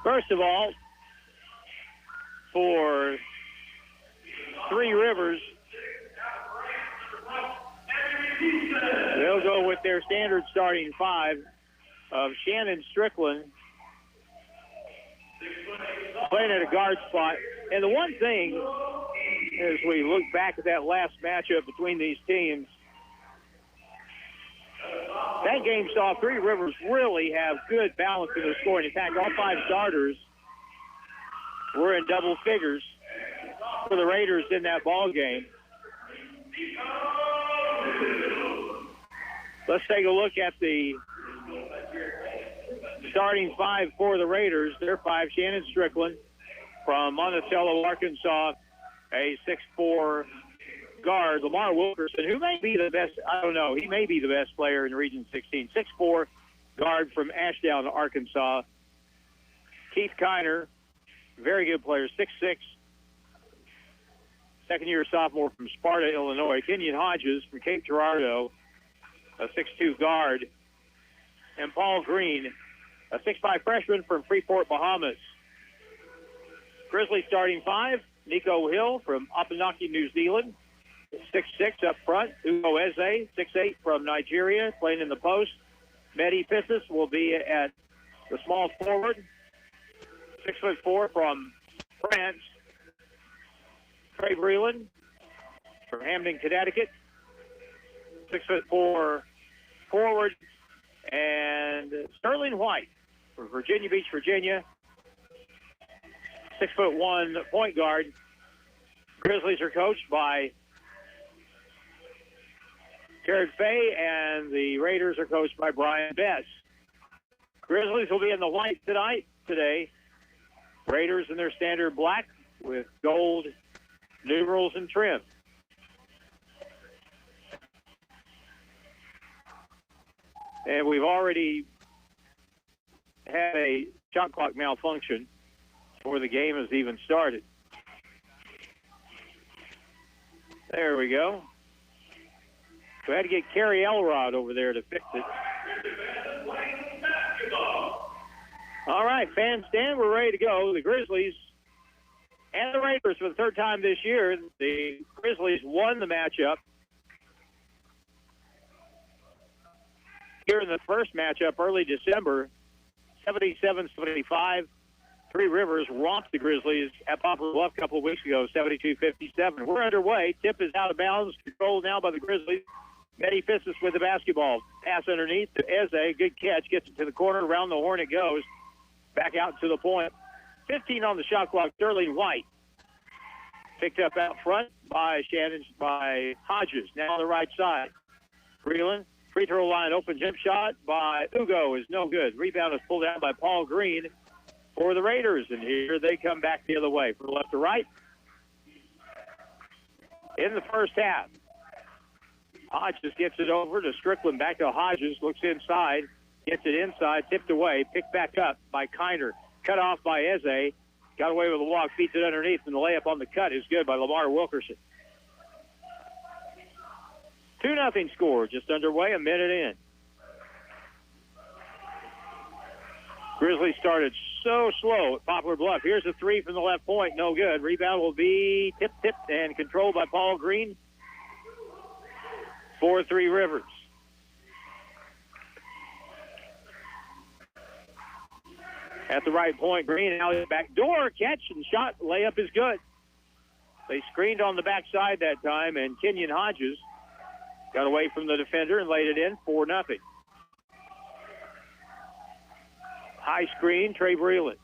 First of all, for Three Rivers, they'll go with their standard starting five of Shannon Strickland playing at a guard spot. And the one thing, as we look back at that last matchup between these teams, that game saw Three Rivers really have good balance in their scoring. In fact, all five starters were in double figures for the Raiders in that ball game. Let's take a look at the starting five for the Raiders. Their five: Shannon Strickland from Monticello, Arkansas, a 6'4" guard. Lamar Wilkerson, who may be the best, I don't know, he may be the best player in Region 16. 6'4" guard from Ashdown, Arkansas. Keith Kiner, very good player, 6'6", second-year sophomore from Sparta, Illinois. Kenyon Hodges from Cape Girardeau, a 6'2" guard. And Paul Green, a 6'5" freshman from Freeport, Bahamas. Grizzly starting five: Nico Hill from Apanaki, New Zealand, 6'6" up front. Ugo Eze, 6'8" from Nigeria, playing in the post. Mehdi Pissis will be at the small forward, 6'4" from France. Trey Breland from Hamden, Connecticut, 6'4" forward. And Sterling White from Virginia Beach, Virginia, 6'1" point guard. Grizzlies are coached by Jared Fay, and the Raiders are coached by Brian Bess. Grizzlies will be in the white today. Raiders in their standard black with gold numerals and trim. And we've already had a shot clock malfunction before the game has even started. There we go. We had to get Kerry Elrod over there to fix it. All right, fans stand. We're ready to go. The Grizzlies and the Raiders for the third time this year. The Grizzlies won the matchup here in the first matchup early December, 77-75. Three Rivers romped the Grizzlies at Poplar Bluff a couple of weeks ago, 72-57. We're underway. Tip is out of bounds, controlled now by the Grizzlies. Mehdi Pissis with the basketball. Pass underneath to Eze. Good catch. Gets it to the corner. Around the horn it goes. Back out to the point. 15 on the shot clock. Sterling White. Picked up out front by Hodges. Now on the right side. Breland. Free throw line open jump shot by Ugo is no good. Rebound is pulled down by Paul Green for the Raiders. And here they come back the other way from left to right. In the first half, Hodges gets it over to Strickland. Back to Hodges. Looks inside. Gets it inside. Tipped away. Picked back up by Kiner. Cut off by Eze. Got away with a walk. Feeds it underneath. And the layup on the cut is good by Lamar Wilkerson. 2-0 score. Just underway. A minute in. Grizzlies started so slow at Poplar Bluff. Here's a three from the left point. No good. Rebound will be tipped and controlled by Paul Green for Three Rivers. At the right point, Green out the back door. Catch and shot. Layup is good. They screened on the backside that time, and Kenyon Hodges got away from the defender and laid it in, 4-0. High screen, Trey Breland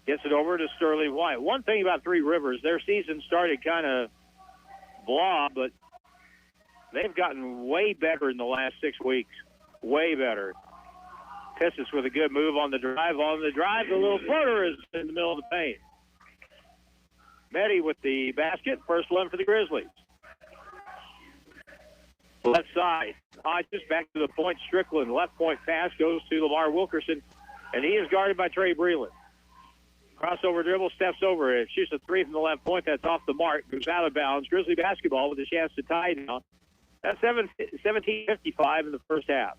gets it over to Sterling White. One thing about Three Rivers, their season started kind of blah, but they've gotten way better in the last 6 weeks. Way better. Pissis with a good move on the drive. On the drive, the little floater is in the middle of the paint. Mehdi with the basket. First one for the Grizzlies. Left side. Hodges back to the point. Strickland. Left point pass goes to Lamar Wilkerson, and he is guarded by Trey Breland. Crossover dribble, steps over it. Shoots a three from the left point. That's off the mark. Goes out of bounds. Grizzly basketball with a chance to tie now. That's 17:55 in the first half.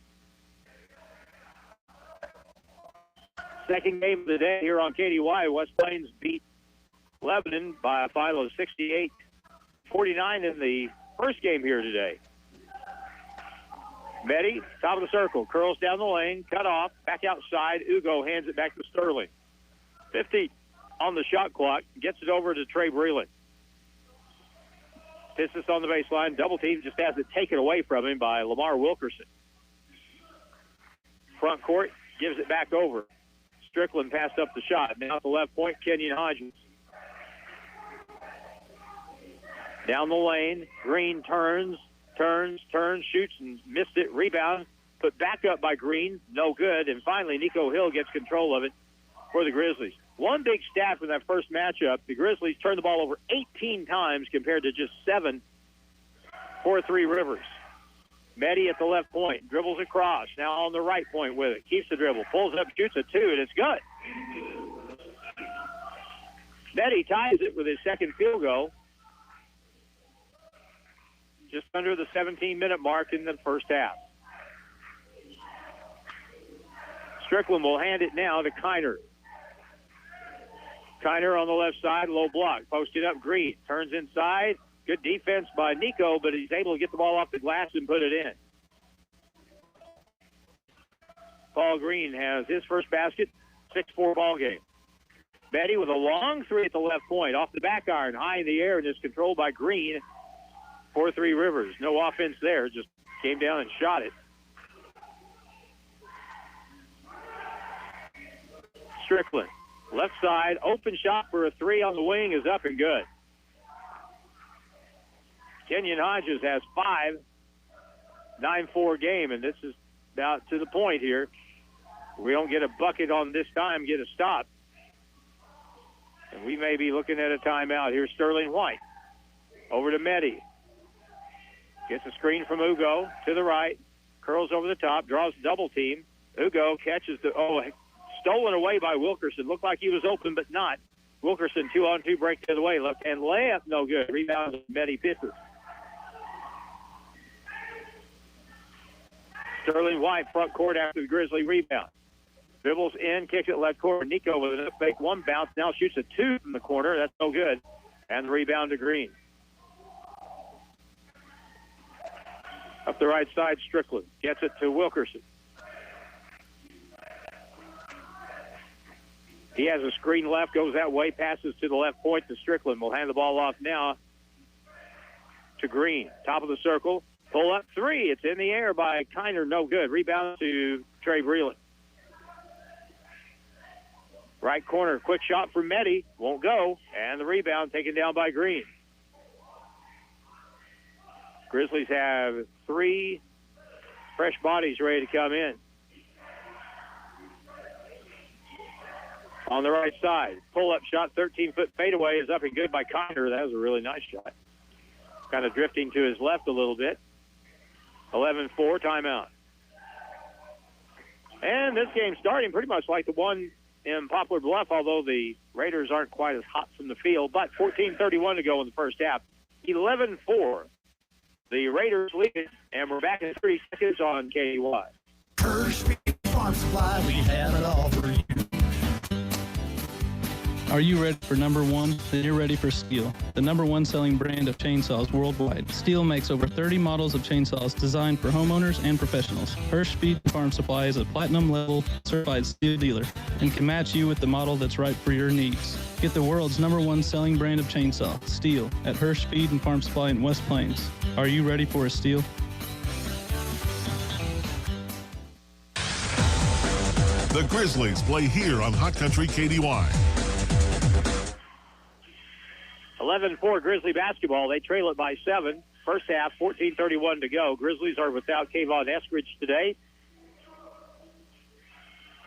Second game of the day here on KDY. West Plains beat Lebanon by a final of 68-49 in the first game here today. Meddy, top of the circle, curls down the lane, cut off, back outside. Ugo hands it back to Sterling. 50 on the shot clock, gets it over to Trey Breland. Pistis on the baseline, double team, just has it taken away from him by Lamar Wilkerson. Front court, gives it back over. Strickland passed up the shot. Now at the left point, Kenyon Hodges. Down the lane, Green turns, shoots and missed it. Rebound, put back up by Green, no good. And finally, Nico Hill gets control of it for the Grizzlies. One big stat from that first matchup, the Grizzlies turned the ball over 18 times compared to just 7 for Three Rivers. Meddy at the left point, dribbles across, now on the right point with it, keeps the dribble, pulls up, shoots a 2, and it's good. Meddy ties it with his second field goal. Just under the 17-minute mark in the first half. Strickland will hand it now to Kiner. Kiner on the left side, low block, posted up Green, turns inside. Good defense by Nico, but he's able to get the ball off the glass and put it in. Paul Green has his first basket, 6-4 ball game. Meddy with a long three at the left point, off the back iron, high in the air, and is controlled by Green for Three Rivers. No offense there, just came down and shot it. Strickland, left side, open shot for a 3 on the wing is up and good. Kenyon Hodges has 5, 9-4 game, and this is about to the point here. We don't get a bucket on this time, get a stop. And we may be looking at a timeout. Here's Sterling White. Over to Meddy. Gets a screen from Ugo to the right. Curls over the top, draws double team. Ugo catches stolen away by Wilkerson. Looked like he was open, but not. Wilkerson 2-on-2 break the other way. Left hand layup, no good. Rebound Meddy Pistis. Sterling White front court after the Grizzly rebound. Dribbles in, kicks it left corner. Nico with a fake one bounce. Now shoots a 2 from the corner. That's no good. And the rebound to Green. Up the right side, Strickland gets it to Wilkerson. He has a screen left, goes that way, passes to the left point to Strickland. Will hand the ball off now to Green. Top of the circle. Pull up 3. It's in the air by Kiner. No good. Rebound to Trey Breland. Right corner. Quick shot for Meddy. Won't go. And the rebound taken down by Green. Grizzlies have 3 fresh bodies ready to come in. On the right side. Pull-up shot. 13-foot fadeaway is up and good by Kiner. That was a really nice shot. Kind of drifting to his left a little bit. 11-4, timeout. And this game's starting pretty much like the one in Poplar Bluff, although the Raiders aren't quite as hot from the field. But 14:31 to go in the first half. 11-4. The Raiders lead it, and we're back in 30 seconds on KDY. Hirsch Farm Supply, we have it all for you. Are you ready for number one? Then you're ready for Steel, the number one selling brand of chainsaws worldwide. Steel makes over 30 models of chainsaws designed for homeowners and professionals. Hirsch Speed Farm Supply is a platinum-level certified steel dealer and can match you with the model that's right for your needs. Get the world's number one selling brand of chainsaw, Steel, at Hirsch Speed and Farm Supply in West Plains. Are you ready for a Steel? The Grizzlies play here on Hot Country KDY. 11-4 Grizzly basketball. They trail it by 7. First half, 14:31 to go. Grizzlies are without Kayvon Eskridge today.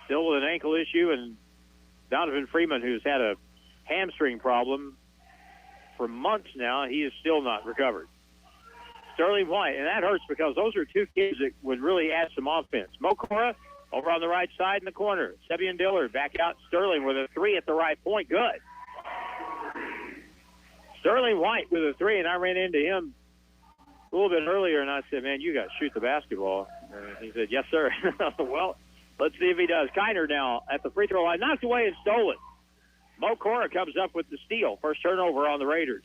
Still with an ankle issue, and Donovan Freeman, who's had a hamstring problem for months now, he is still not recovered. Sterling White, and that hurts because those are 2 kids that would really add some offense. Mokora over on the right side in the corner. Sebian Dillard back out. Sterling with a 3 at the right point. Good. Sterling White with a 3, and I ran into him a little bit earlier, and I said, man, you got to shoot the basketball. And he said, yes, sir. Well, Let's see if he does. Kiner now at the free throw line. Knocked away and stolen. Mo Cora comes up with the steal. First turnover on the Raiders.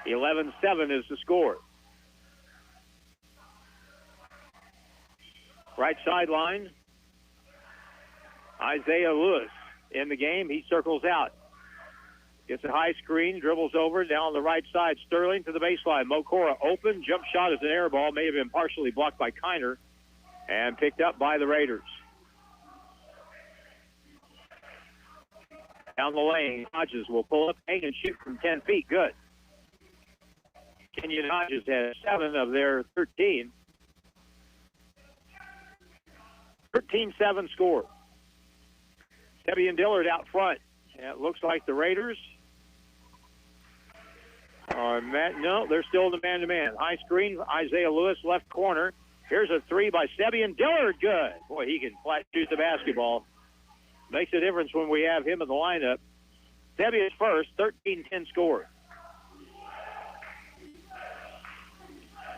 11-7 is the score. Right sideline. Isaiah Lewis in the game. He circles out. Gets a high screen, dribbles over down the right side. Sterling to the baseline. Mo Cora open. Jump shot is an air ball. May have been partially blocked by Kiner and picked up by the Raiders. Down the lane, Hodges will pull up, hang and shoot from 10 feet. Good. Kenyon Hodges has 7 of their 13. 13-7 score. Debbie and Dillard out front. And it looks like the Raiders are no, they're still in the man-to-man. High screen, Isaiah Lewis, left corner. Here's a three by Sebian Dillard. Good. Boy, he can flat shoot the basketball. Makes a difference when we have him in the lineup. Sebian's first, 13-10 score.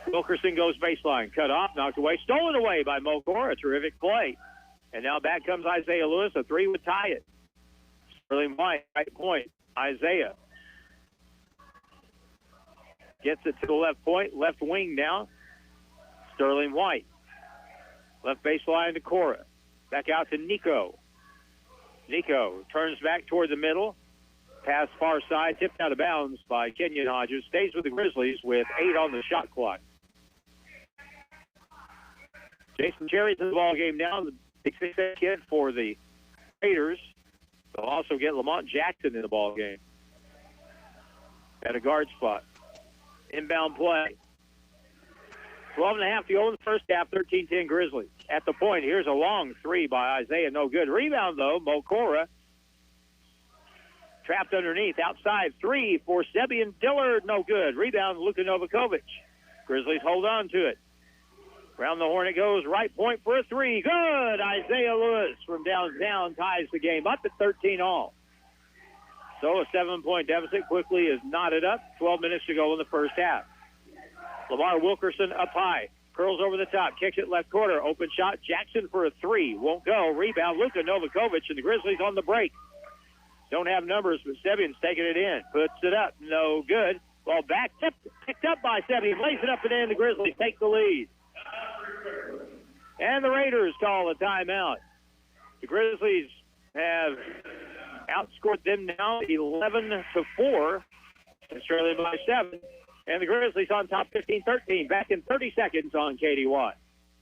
Wilkerson goes baseline. Cut off, knocked away, stolen away by Mo Cora. A terrific play. And now back comes Isaiah Lewis. A three would tie it. Sterling White, right point. Isaiah gets it to the left point, left wing now. Sterling White. Left baseline to Cora. Back out to Nico. Nico turns back toward the middle. Pass far side, tipped out of bounds by Kenyon Hodges. Stays with the Grizzlies with 8 on the shot clock. Jason Cherry's in the ball game now. The big 6'8" kid for the Raiders. They'll also get Lamont Jackson in the ball game at a guard spot. Inbound play. 12.5 to go in the first half, 13-10 Grizzlies. At the point, here's a long three by Isaiah. No good. Rebound, though, Mo Cora. Trapped underneath. Outside three for Sebian Dillard. No good. Rebound, Luka Novakovic. Grizzlies hold on to it. Round the horn it goes. Right point for a three. Good. Isaiah Lewis from downtown ties the game up at 13 all. So a 7-point deficit quickly is knotted up. 12 minutes to go in the first half. Lamar Wilkerson up high. Curls over the top. Kicks it left corner. Open shot. Jackson for a three. Won't go. Rebound. Luka Novakovic and the Grizzlies on the break. Don't have numbers, but Sebian's taking it in. Puts it up. No good. Ball back. Picked up by Sebian. Lays it up and in. The Grizzlies take the lead. And the Raiders call a timeout. The Grizzlies have outscored them now 11-4. It's trailing by 7. And the Grizzlies on top 15-13. Back in 30 seconds on KDY.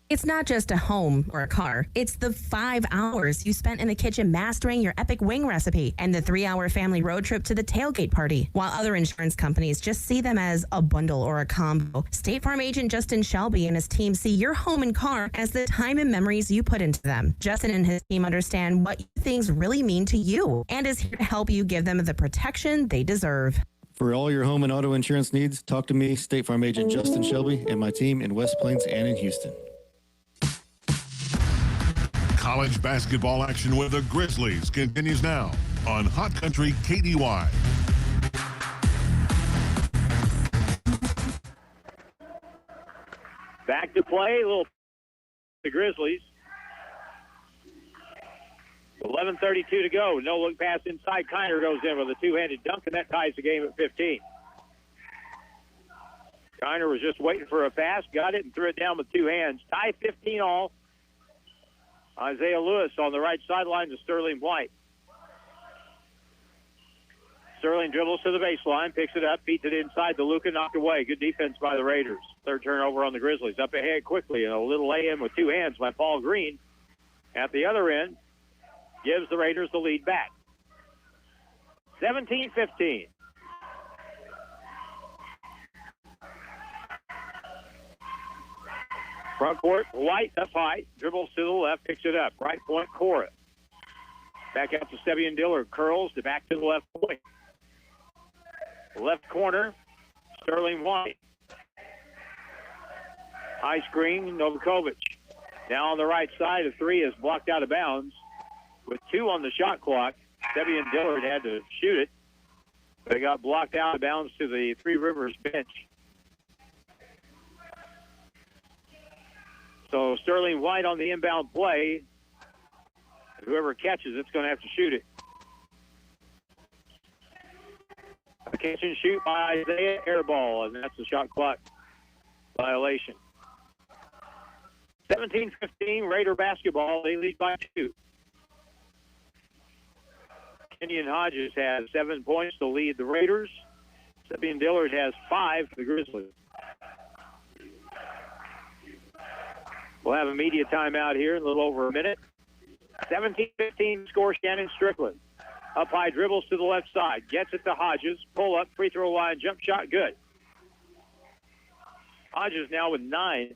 It's not just a home or a car. It's the 5 hours you spent in the kitchen mastering your epic wing recipe and the 3-hour family road trip to the tailgate party. While other insurance companies just see them as a bundle or a combo, State Farm agent Justin Shelby and his team see your home and car as the time and memories you put into them. Justin and his team understand what things really mean to you and is here to help you give them the protection they deserve. For all your home and auto insurance needs, talk to me, State Farm agent Justin Shelby, and my team in West Plains and in Houston. College basketball action with the Grizzlies continues now on Hot Country KDY. Back to play. The Grizzlies. 11:32 to go. No look pass inside. Kiner goes in with a two-handed dunk, and that ties the game at 15. Kiner was just waiting for a pass, got it, and threw it down with two hands. Tie 15 all. Isaiah Lewis on the right sideline to Sterling White. Sterling dribbles to the baseline, picks it up, feeds it inside to Luka, knocked away. Good defense by the Raiders. Third turnover on the Grizzlies. Up ahead quickly, and a little lay-in with two hands by Paul Green. At the other end, gives the Raiders the lead back. 17-15. Front court, White up high, dribbles to the left, picks it up. Right point, Cora. Back out to Sebian Dillard, curls to back to the left point. Left corner, Sterling White. High screen, Novakovic. Now on the right side, a three is blocked out of bounds. With 2 on the shot clock, Sebian Dillard had to shoot it, but it got blocked out of bounds to the Three Rivers bench. So Sterling White on the inbound play. Whoever catches it's going to have to shoot it. A catch and shoot by Isaiah, air ball, and that's a shot clock violation. 17-15, Raider basketball. They lead by 2. Kenyon Hodges has 7 points to lead the Raiders. Sebian Dillard has 5 for the Grizzlies. We'll have a media timeout here in a little over a minute. 17-15 score, Shannon Strickland. Up high, dribbles to the left side. Gets it to Hodges. Pull up, free throw line, jump shot, good. Hodges now with 9.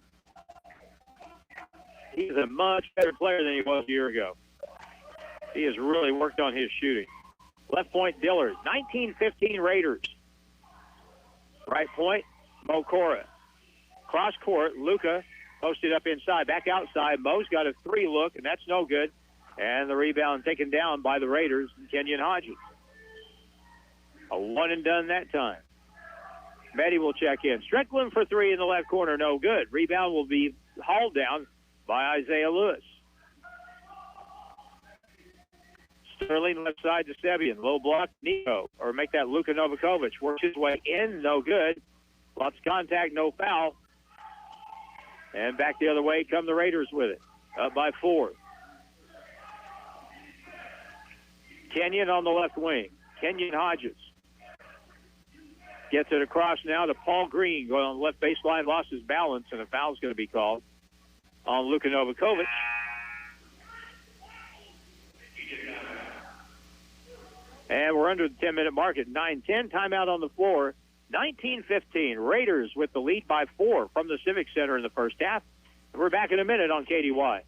He's a much better player than he was a year ago. He has really worked on his shooting. Left point, Dillard. 19-15 Raiders. Right point, Mokora. Cross court, Luka posted up inside. Back outside, Mo's got a 3 look, and that's no good. And the rebound taken down by the Raiders and Kenyon Hodges. A one and done that time. Meddy will check in. Strickland for 3 in the left corner, no good. Rebound will be hauled down by Isaiah Lewis. Sterling left side to Sebian. Low block, Nico. Or make that Luka Novakovic. Works his way in, no good. Lots of contact, no foul. And back the other way come the Raiders with it. Up by 4. Kenyon on the left wing. Kenyon Hodges. Gets it across now to Paul Green. Going on the left baseline, lost his balance, and a foul's going to be called on Luka Novakovic. And we're under the 10-minute mark at 9:10. Timeout on the floor. 19-15. Raiders with the lead by 4 from the Civic Center in the first half. We're back in a minute on KDY.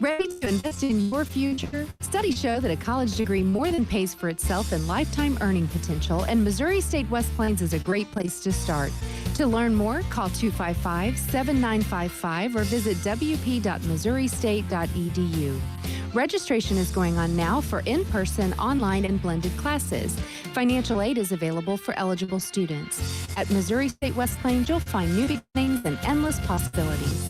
Ready to invest in your future? Studies show that a college degree more than pays for itself in lifetime earning potential, and Missouri State West Plains is a great place to start. To learn more, call 255-7955 or visit wp.missouristate.edu. Registration is going on now for in-person, online, and blended classes. Financial aid is available for eligible students. At Missouri State West Plains, you'll find new beginnings and endless possibilities.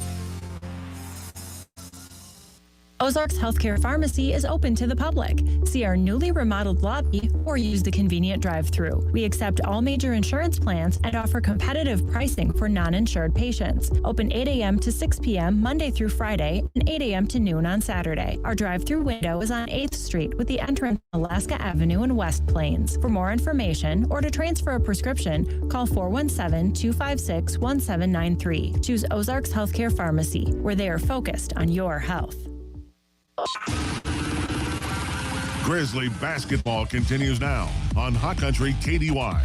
Ozarks Healthcare Pharmacy is open to the public. See our newly remodeled lobby or use the convenient drive-thru. We accept all major insurance plans and offer competitive pricing for non-insured patients. Open 8 a.m. to 6 p.m. Monday through Friday and 8 a.m. to noon on Saturday. Our drive-thru window is on 8th Street with the entrance on Alaska Avenue in West Plains. For more information or to transfer a prescription, call 417-256-1793. Choose Ozarks Healthcare Pharmacy, where they are focused on your health. Grizzly basketball continues now on Hot Country KDY.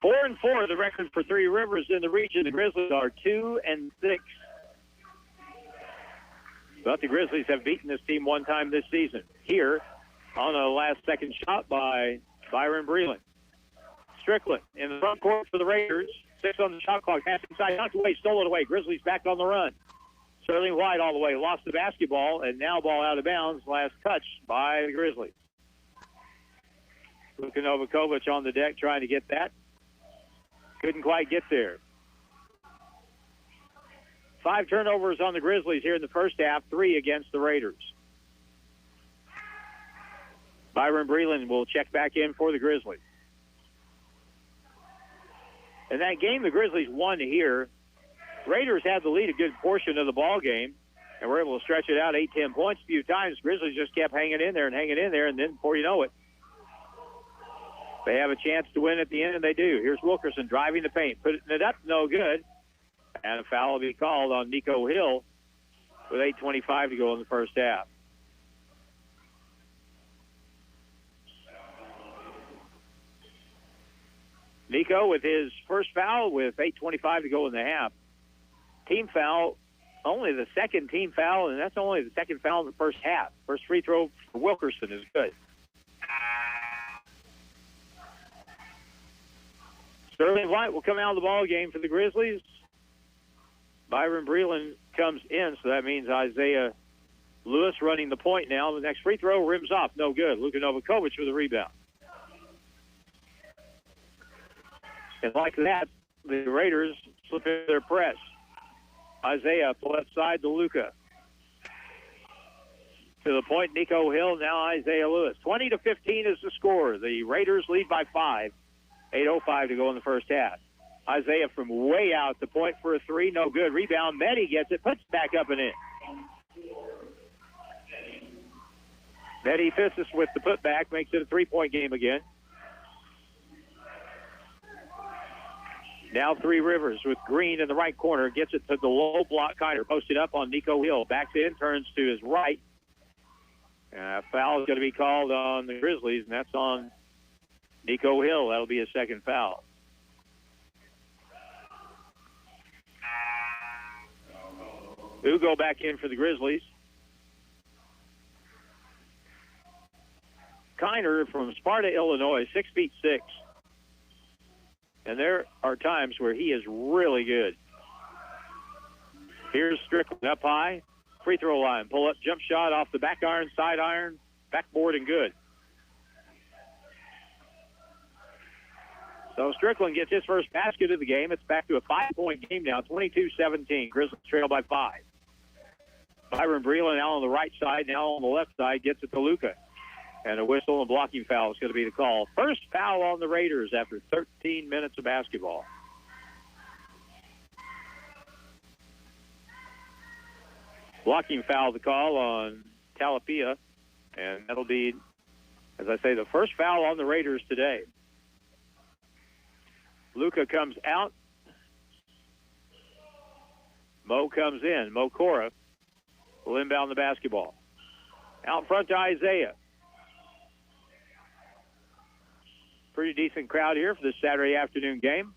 Four and 4, the record for Three Rivers in the region. The Grizzlies are 2-6. But the Grizzlies have beaten this team one time this season. Here on a last-second shot by Byron Breland. Strickland in the front court for the Raiders. 6 on the shot clock. Pass inside, knocked away, stole it away. Grizzlies back on the run. Sterling White all the way. Lost the basketball, and now ball out of bounds. Last touch by the Grizzlies. Luka Novakovic on the deck trying to get that. Couldn't quite get there. 5 turnovers on the Grizzlies here in the first half, 3 against the Raiders. Byron Breland will check back in for the Grizzlies. In that game, the Grizzlies won here. Raiders had the lead a good portion of the ball game, and were able to stretch it out 8-10 points a few times. Grizzlies just kept hanging in there, and then before you know it, they have a chance to win at the end, and they do. Here's Wilkerson driving the paint, putting it up, no good. And a foul will be called on Nico Hill with 8:25 to go in the first half. Nico with his first foul with 8:25 to go in the half. Team foul, only the second team foul, and that's only the second foul in the first half. First free throw for Wilkerson is good. Sterling White will come out of the ball game for the Grizzlies. Byron Breland comes in, so that means Isaiah Lewis running the point now. The next free throw rims off, no good. Luka Novakovic with a rebound. And like that, the Raiders slip into their press. Isaiah up the left side to Luca. To the point, Nico Hill, now Isaiah Lewis. 20-15 is the score. The Raiders lead by 5. 8:05 to go in the first half. Isaiah from way out the point for a three, no good. Rebound, Medi gets it, puts it back up and in. Medi Fissis with the putback, makes it a three-point game again. Now Three Rivers with Green in the right corner, gets it to the low block. Kiner posted up on Nico Hill, backs in, turns to his right. Foul is going to be called on the Grizzlies, and that's on Nico Hill. That'll be a second foul. Ugo back in for the Grizzlies. Kiner from Sparta, Illinois, 6'6". And there are times where he is really good. Here's Strickland up high. Free throw line. Pull up jump shot off the back iron, side iron, backboard, and good. So Strickland gets his first basket of the game. It's back to a 5-point game now, 22-17. Grizzlies trail by 5. Byron Breland now on the right side, now on the left side, gets it to Luca. And a whistle and blocking foul is going to be the call. First foul on the Raiders after 13 minutes of basketball. Blocking foul the call on Talapia. And that'll be, as I say, the first foul on the Raiders today. Luca comes out. Mo comes in. Mo Cora will inbound the basketball. Out front to Isaiah. Pretty decent crowd here for this Saturday afternoon game,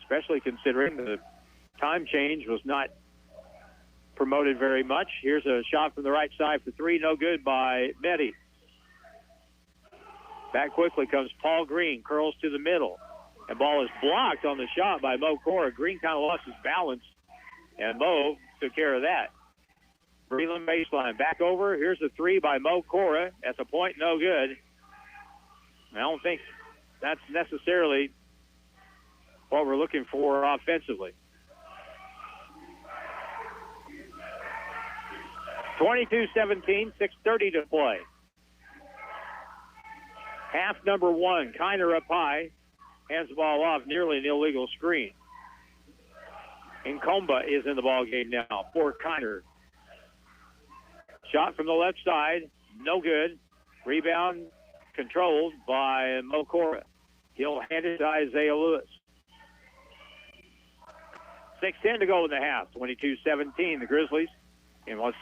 especially considering the time change was not promoted very much. Here's a shot from the right side for three, no good by Medi. Back quickly comes Paul Green, curls to the middle. And ball is blocked on the shot by Mo Cora. Green kind of lost his balance, and Mo took care of that. Breland baseline, back over. Here's a three by Mo Cora. That's a point, no good. I don't think that's necessarily what we're looking for offensively. 22-17, 6:30 to play. Half number one, Kiner up high, hands the ball off, nearly an illegal screen. Nkomba is in the ball game now for Kiner. Shot from the left side, no good. Rebound controlled by Mo Cora. He'll hand it to Isaiah Lewis. 6:10 to go in the half. 22-17, the Grizzlies. In what's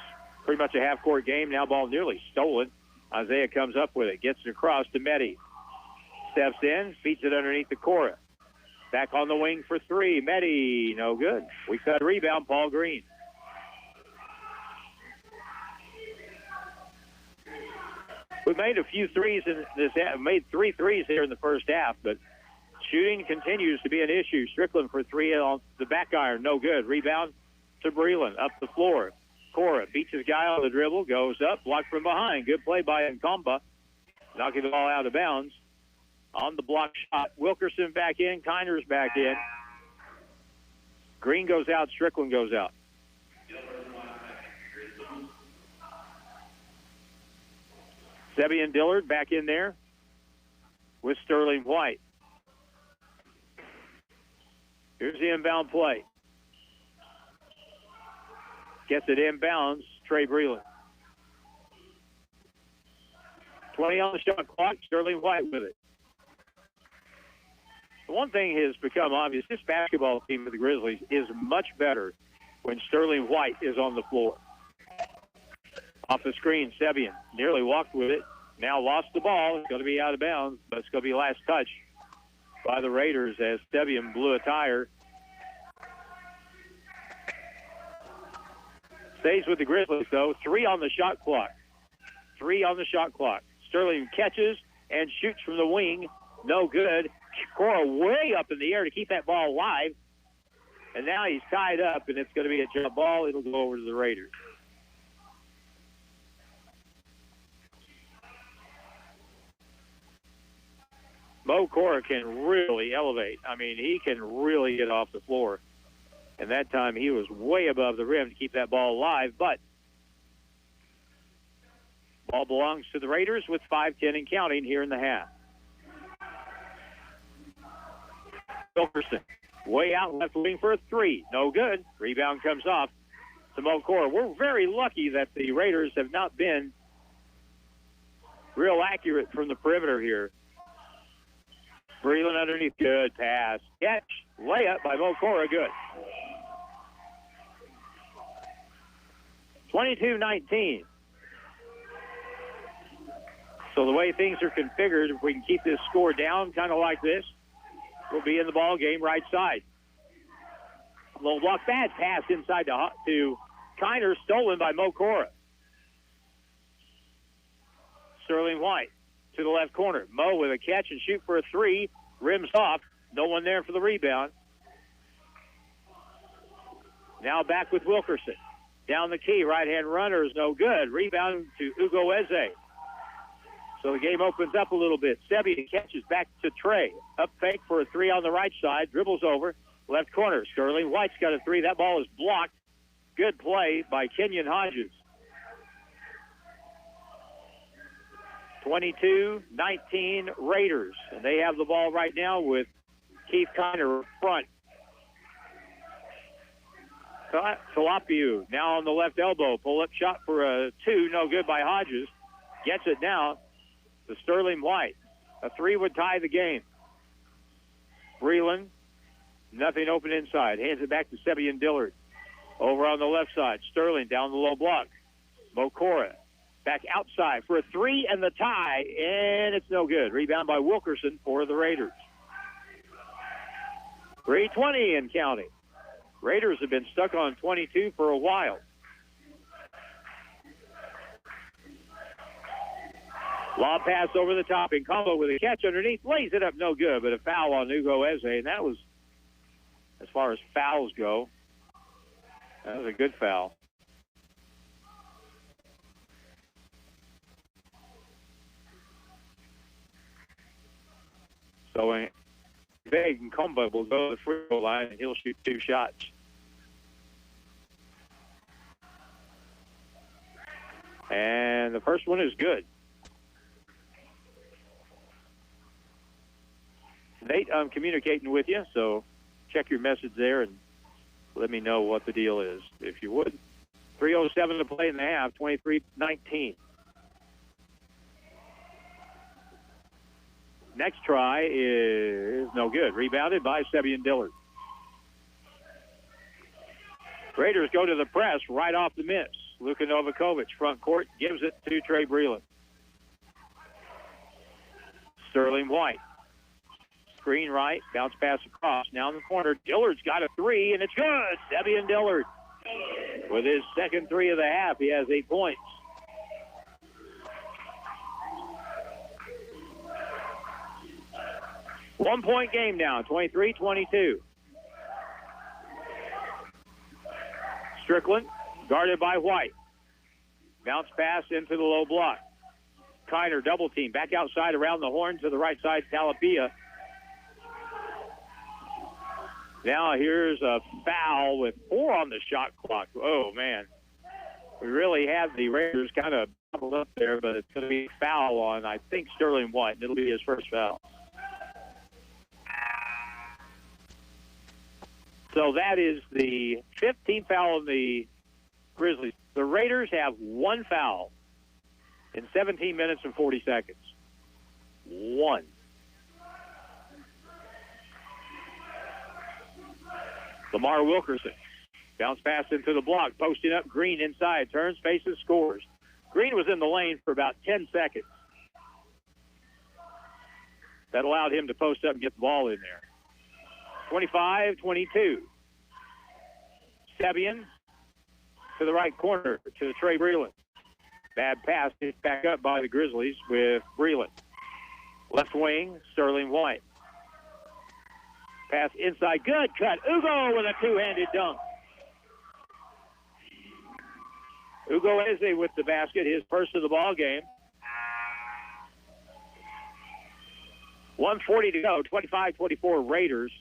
pretty much a half-court game, now ball nearly stolen. Isaiah comes up with it, gets it across to Medi. Steps in, feeds it underneath the Cora. Back on the wing for three. Medi, no good. We cut a rebound, Paul Green. We made a few threes in this half, made 3 threes here in the first half, but shooting continues to be an issue. Strickland for three on the back iron, no good. Rebound to Breland, up the floor. Cora beats his guy on the dribble, goes up, blocked from behind. Good play by Nkomba, knocking the ball out of bounds. On the block shot, Wilkerson back in, Kiner's back in. Green goes out, Strickland goes out. Sebian Dillard back in there with Sterling White. Here's the inbound play. Gets it inbounds, Trey Breland. 20 on the shot clock, Sterling White with it. One thing has become obvious, this basketball team of the Grizzlies is much better when Sterling White is on the floor. Off the screen, Sebian nearly walked with it. Now lost the ball. It's going to be out of bounds, but it's going to be last touch by the Raiders as Sebian blew a tire. Stays with the Grizzlies, though. 3 on the shot clock. 3 on the shot clock. Sterling catches and shoots from the wing. No good. Cora way up in the air to keep that ball alive. And now he's tied up, and it's going to be a jump ball. It'll go over to the Raiders. Mo Cora can really elevate. I mean, he can really get off the floor. And that time he was way above the rim to keep that ball alive. But ball belongs to the Raiders with 5:10 and counting here in the half. Wilkerson way out left wing for a three. No good. Rebound comes off to Mo Cora. We're very lucky that the Raiders have not been real accurate from the perimeter here. Breland underneath. Good pass. Catch. Layup by Mo Cora. Good. 22-19. So the way things are configured, if we can keep this score down kind of like this, we'll be in the ball game right side. Low block, bad pass inside to Kiner, stolen by Mo Cora. Sterling White to the left corner. Mo with a catch and shoot for a three. Rims off. No one there for the rebound. Now back with Wilkerson. Down the key. Right-hand runner is no good. Rebound to Ugo Eze. So the game opens up a little bit. Sebi catches back to Trey. Up fake for a three on the right side. Dribbles over. Left corner. Sterling White's got a three. That ball is blocked. Good play by Kenyon Hodges. 22-19 Raiders. And they have the ball right now with Keith Kiner front. Talapiu now on the left elbow. Pull-up shot for a two. No good by Hodges. Gets it now to Sterling White. A three would tie the game. Breland, nothing open inside. Hands it back to Sebian Dillard. Over on the left side. Sterling down the low block. Mo Cora back outside for a three and the tie, and it's no good. Rebound by Wilkerson for the Raiders. 3:20 and counting. Raiders have been stuck on 22 for a while. Lob pass over the top in combo with a catch underneath. Lays it up, no good, but a foul on Ugo Eze, and that was, as far as fouls go, that was a good foul. So Big and Combo will go to the free throw line, and he'll shoot two shots. And the first one is good. Nate, I'm communicating with you, so check your message there and let me know what the deal is, if you would. 3:07 to play in the half, 23-19. Next try is no good. Rebounded by Sebian Dillard. Raiders go to the press right off the miss. Luka Novakovic, front court, gives it to Trey Breland. Sterling White. Screen right, bounce pass across. Now in the corner, Dillard's got a three, and it's good. Sebian Dillard with his second three of the half. He has 8 points. One-point game now, 23-22. Strickland, guarded by White. Bounce pass into the low block. Kiner double team, back outside around the horn to the right side, Talapia. Now here's a foul with 4 on the shot clock. Oh, man. We really have the Raiders kind of bubbled up there, but it's going to be a foul on, I think, Sterling White. It'll be his first foul. So that is the 15th foul on the Grizzlies. The Raiders have 1 foul in 17 minutes and 40 seconds. 1. Lamar Wilkerson. Bounce pass into the block. Posting up. Green inside. Turns, faces, scores. Green was in the lane for about 10 seconds. That allowed him to post up and get the ball in there. 25-22. Sebian to the right corner to Trey Breland. Bad pass. It's back up by the Grizzlies with Breland. Left wing, Sterling White. Pass inside. Good cut. Ugo with a two-handed dunk. Ugo Eze with the basket, his first of the ball game. 1:40 to go, 25-24 Raiders.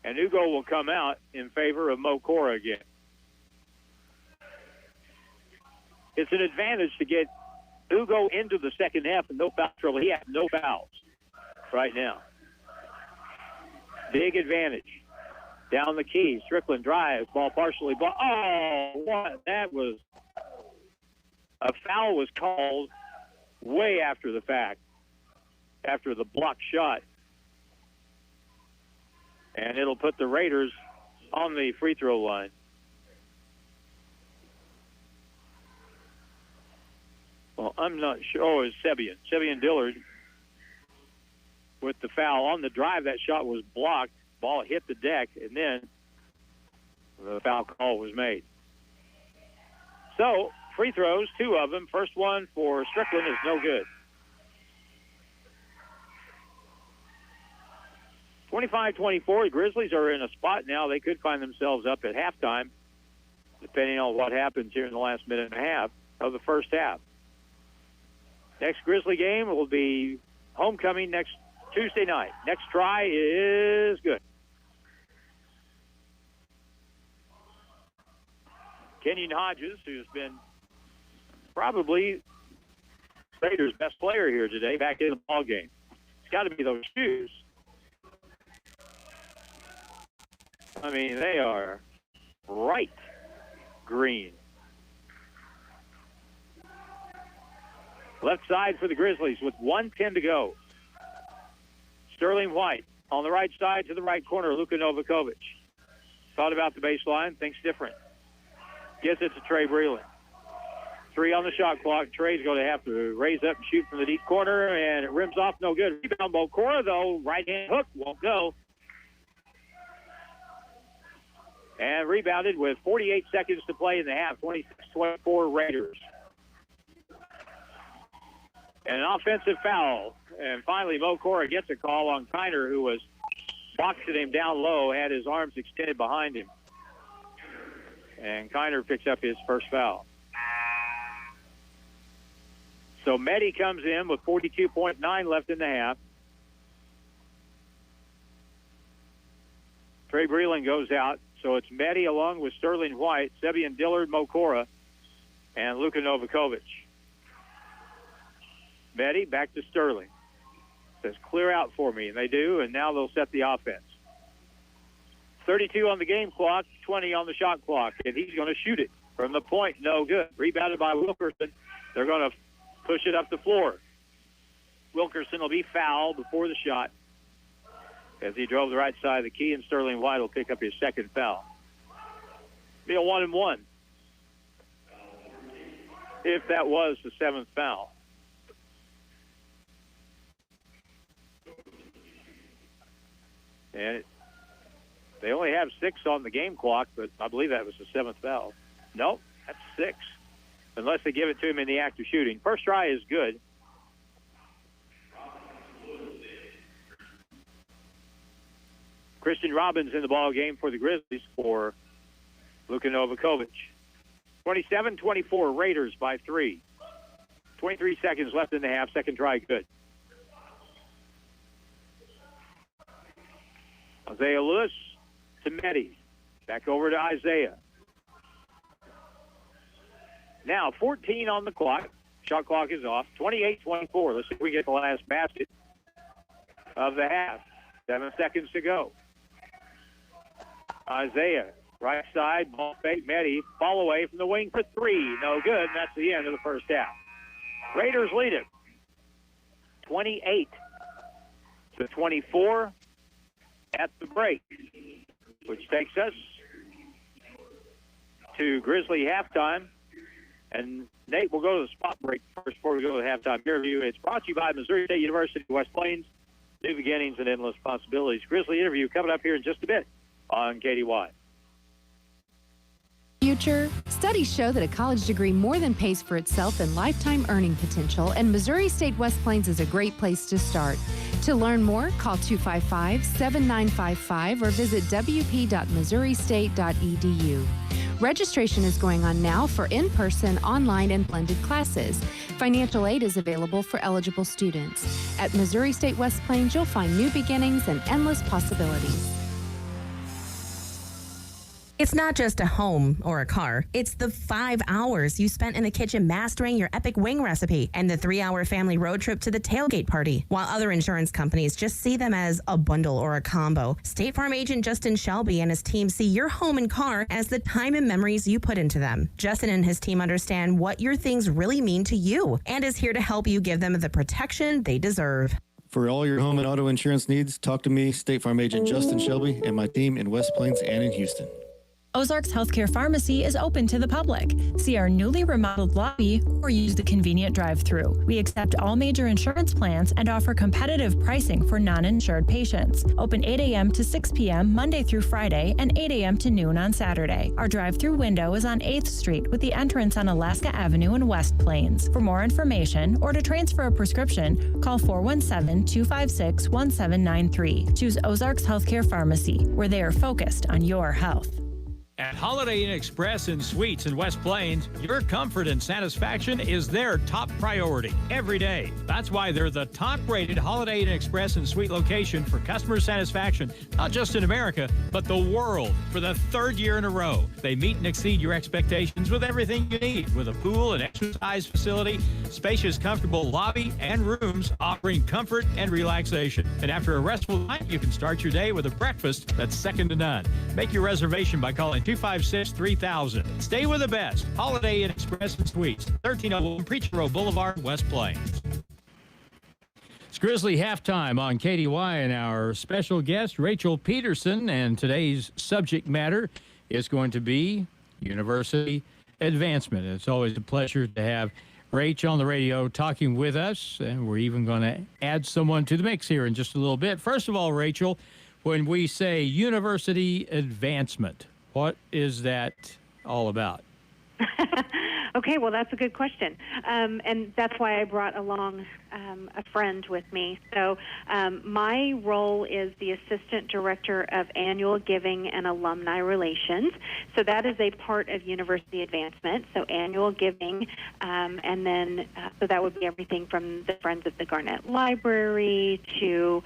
And Ugo will come out in favor of Mokora again. It's an advantage to get Ugo into the second half and no foul trouble. He has no fouls right now. Big advantage. Down the key, Strickland drives, ball partially. Oh, what? That was a foul was called way after the fact, after the blocked shot. And it'll put the Raiders on the free throw line. Well, I'm not sure. Oh, it's Sebian. Sebian Dillard with the foul. On the drive, that shot was blocked. Ball hit the deck, and then the foul call was made. So, free throws, 2 of them. First one for Strickland is no good. 25-24, the Grizzlies are in a spot now. They could find themselves up at halftime, depending on what happens here in the last minute and a half of the first half. Next Grizzly game will be homecoming next Tuesday night. Next try is good. Kenyon Hodges, who's been probably Raiders' best player here today, back in the ball game. It's got to be those shoes. I mean, they are bright green. Left side for the Grizzlies with 1:10 to go. Sterling White on the right side to the right corner, Luka Novakovic. Thought about the baseline, thinks different. Gets it to Trey Breland. 3 on the shot clock. Trey's going to have to raise up and shoot from the deep corner, and it rims off no good. Rebound Mokora, though. Right-hand hook won't go. And rebounded with 48 seconds to play in the half. 26-24 Raiders. And an offensive foul. And finally, Mokora gets a call on Kiner, who was boxing him down low, had his arms extended behind him. And Kiner picks up his first foul. So Mehdi comes in with 42.9 left in the half. Trey Breland goes out. So it's Mehdi along with Sterling White, Sebian Dillard, Mokora, and Luka Novakovic. Mehdi back to Sterling. Says, clear out for me. And they do, and now they'll set the offense. 32 on the game clock, 20 on the shot clock, and he's going to shoot it from the point. No good. Rebounded by Wilkerson. They're going to push it up the floor. Wilkerson will be fouled before the shot as he drove the right side of the key, and Sterling White will pick up his second foul. Be a 1-and-1 if that was the 7th foul. And they only have 6 on the game clock, but I believe that was the 7th foul. Nope, that's 6, unless they give it to him in the act of shooting. First try is good. Christian Robbins in the ball game for the Grizzlies for Luka Novakovic. 27-24 Raiders by 3. 23 seconds left in the half. Second try good. Isaiah Lewis to Mehdi. Back over to Isaiah. Now 14 on the clock. Shot clock is off. 28-24. Let's see if we get the last basket of the half. 7 seconds to go. Isaiah, right side, ball fake, Mehdi, fall away from the wing for 3. No good, and that's the end of the first half. Raiders lead it 28-24 at the break, which takes us to Grizzly halftime. And Nate, we'll go to the spot break first before we go to the halftime interview. It's brought to you by Missouri State University, West Plains. New beginnings and endless possibilities. Grizzly interview coming up here in just a bit on KDY. Future. Studies show that a college degree more than pays for itself in lifetime earning potential, and Missouri State West Plains is a great place to start. To learn more, call 255-7955 or visit wp.missouristate.edu. Registration is going on now for in-person, online, and blended classes. Financial aid is available for eligible students. At Missouri State West Plains, you'll find new beginnings and endless possibilities. It's not just a home or a car. It's the 5 hours you spent in the kitchen mastering your epic wing recipe and the 3-hour family road trip to the tailgate party. While other insurance companies just see them as a bundle or a combo, State Farm agent Justin Shelby and his team see your home and car as the time and memories you put into them. Justin and his team understand what your things really mean to you and is here to help you give them the protection they deserve. For all your home and auto insurance needs, talk to me, State Farm agent Justin Shelby, and my team in West Plains and in Houston. Ozarks Healthcare Pharmacy is open to the public. See our newly remodeled lobby or use the convenient drive-through. We accept all major insurance plans and offer competitive pricing for non-insured patients. Open 8 a.m. to 6 p.m. Monday through Friday and 8 a.m. to noon on Saturday. Our drive-through window is on 8th Street with the entrance on Alaska Avenue in West Plains. For more information or to transfer a prescription, call 417-256-1793. Choose Ozarks Healthcare Pharmacy, where they are focused on your health. At Holiday Inn Express and Suites in West Plains, your comfort and satisfaction is their top priority every day. That's why they're the top-rated Holiday Inn Express and Suite location for customer satisfaction, not just in America, but the world, for the 3rd year in a row. They meet and exceed your expectations with everything you need, with a pool and exercise facility, spacious, comfortable lobby, and rooms offering comfort and relaxation. And after a restful night, you can start your day with a breakfast that's second to none. Make your reservation by calling 256-3000. Stay with the best. Holiday Inn Express and Suites, 1301 Preacher Road Boulevard, West Plains. It's Grizzly Halftime on KDY, and our special guest, Rachel Peterson, and today's subject matter is going to be university advancement. It's always a pleasure to have Rach on the radio talking with us, and we're even going to add someone to the mix here in just a little bit. First of all, Rachel, when we say university advancement, what is that all about? Okay, well, that's a good question. And that's why I brought along a friend with me. So my role is the Assistant Director of Annual Giving and Alumni Relations. So that is a part of university advancement. So annual giving, and then so that would be everything from the Friends of the Garnett Library to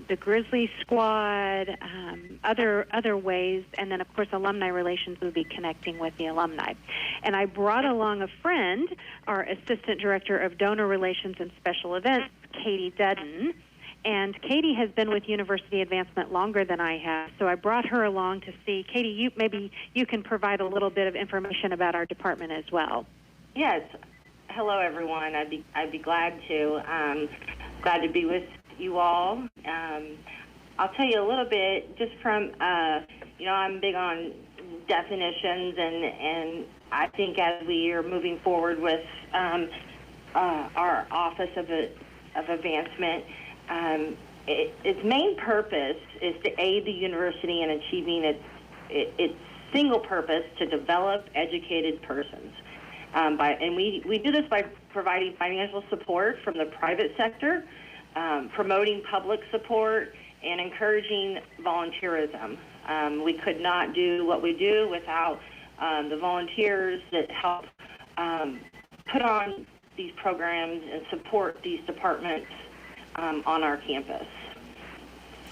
the Grizzly Squad, other ways. And then, of course, alumni relations would be connecting with the alumni. And I brought along a friend, our Assistant Director of Donor Relations and Special Events, Katie Dudden. And Katie has been with University Advancement longer than I have, so I brought her along to see. Katie, maybe you can provide a little bit of information about our department as well. Yes. Hello, everyone. I'd be glad to. Glad to be with you all. I'll tell you a little bit just from, I'm big on definitions, and I think as we are moving forward with our Office of Advancement, its main purpose is to aid the university in achieving its single purpose to develop educated persons. And we do this by providing financial support from the private sector, promoting public support, and encouraging volunteerism. We could not do what we do without the volunteers that help put on these programs and support these departments on our campus.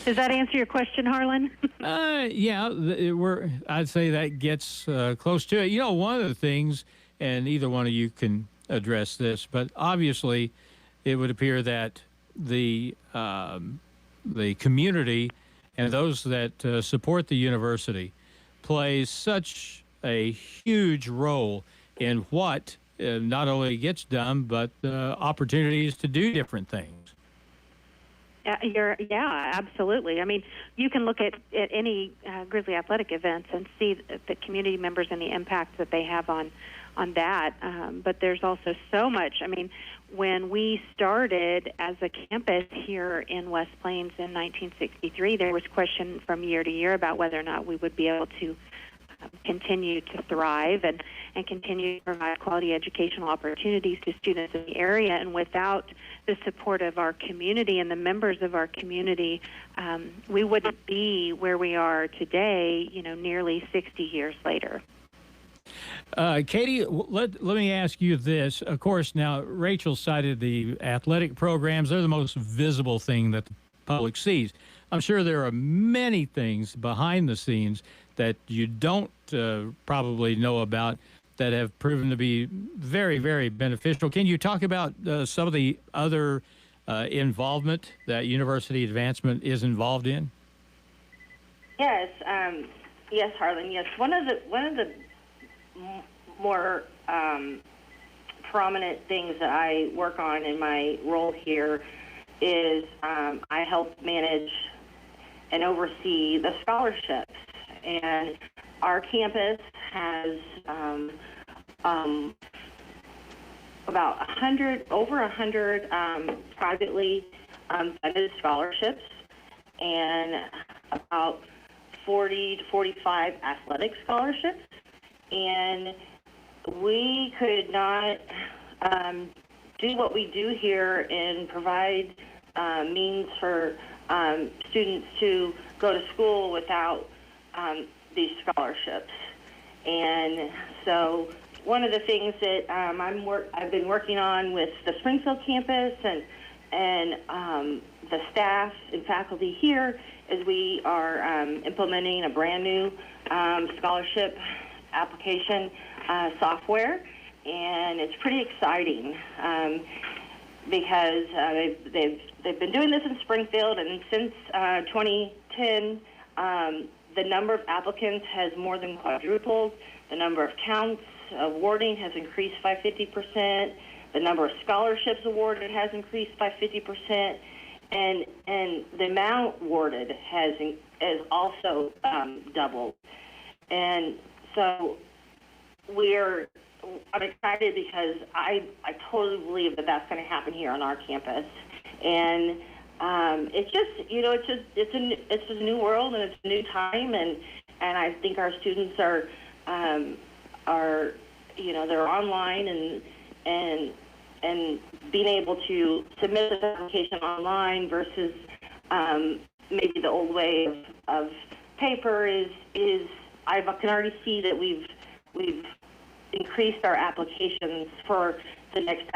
Does that answer your question, Harlan? Yeah, I'd say that gets close to it. One of the things, and either one of you can address this, but obviously it would appear that the community and those that support the university plays such a huge role in what not only gets done, but opportunities to do different things. Yeah, absolutely. I mean, you can look at any Grizzly athletic events and see the community members and the impact that they have on that. But there's also so much. I mean, when we started as a campus here in West Plains in 1963, there was question from year to year about whether or not we would be able to continue to thrive and continue to provide quality educational opportunities to students in the area. And without the support of our community and the members of our community, we wouldn't be where we are today, nearly 60 years later. Katie, let me ask you this. Of course, now Rachel cited the athletic programs. They're the most visible thing that the public sees. I'm sure there are many things behind the scenes that you don't probably know about that have proven to be very, very beneficial. Can you talk about some of the other involvement that university advancement is involved in? Yes, yes, Harlan. Yes, one of the more prominent things that I work on in my role here is I help manage and oversee the scholarships. And our campus has about over 100 privately funded scholarships and about 40 to 45 athletic scholarships. And we could not do what we do here and provide means for students to go to school without these scholarships. And so one of the things that I've been working on with the Springfield campus and the staff and faculty here is we are implementing a brand new scholarship application software, and it's pretty exciting because they've been doing this in Springfield, and since 2010, the number of applicants has more than quadrupled. The number of counts awarding has increased by 50%. The number of scholarships awarded has increased by 50%, and the amount awarded has also doubled. And so I'm excited because I totally believe that that's going to happen here on our campus. And it's just, it's a new world and it's a new time, and I think our students are they're online and being able to submit this application online versus maybe the old way of paper is I can already see that we've increased our applications for the next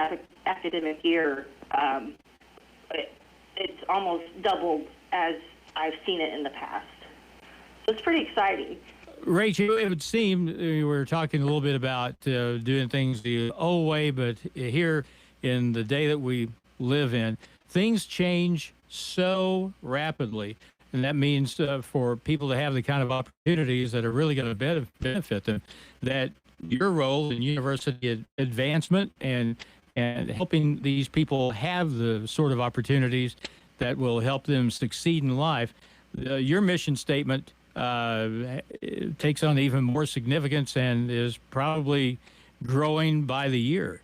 academic year. It's almost doubled as I've seen it in the past. So it's pretty exciting. Rachel, it would seem we were talking a little bit about doing things the old way, but here in the day that we live in, things change so rapidly. And that means for people to have the kind of opportunities that are really going to benefit them, that your role in university advancement and helping these people have the sort of opportunities that will help them succeed in life, your mission statement takes on even more significance and is probably growing by the year.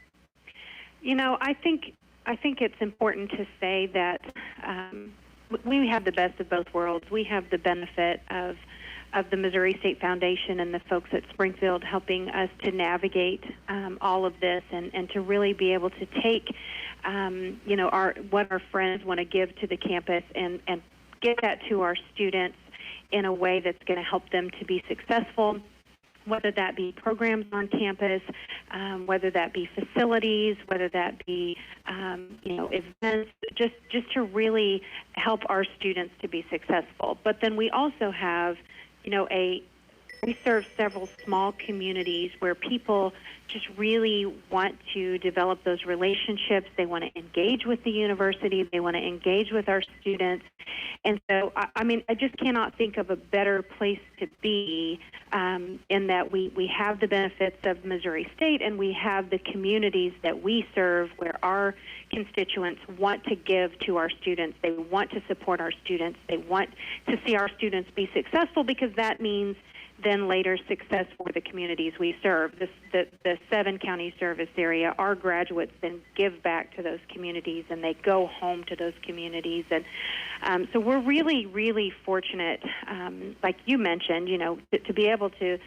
I think it's important to say that we have the best of both worlds. We have the benefit of the Missouri State Foundation and the folks at Springfield helping us to navigate all of this and to really be able to take what our friends want to give to the campus and get that to our students in a way that's going to help them to be successful, whether that be programs on campus, whether that be facilities, whether that be events, just to really help our students to be successful. But then we also have, we serve several small communities where people just really want to develop those relationships. They want to engage with the university. They want to engage with our students. And so, I just cannot think of a better place to be in that we have the benefits of Missouri State, and we have the communities that we serve where our constituents want to give to our students. They want to support our students. They want to see our students be successful because that means then later success for the communities we serve. The 7-county service area, our graduates then give back to those communities and they go home to those communities. And so we're really, really fortunate, like you mentioned, to be able to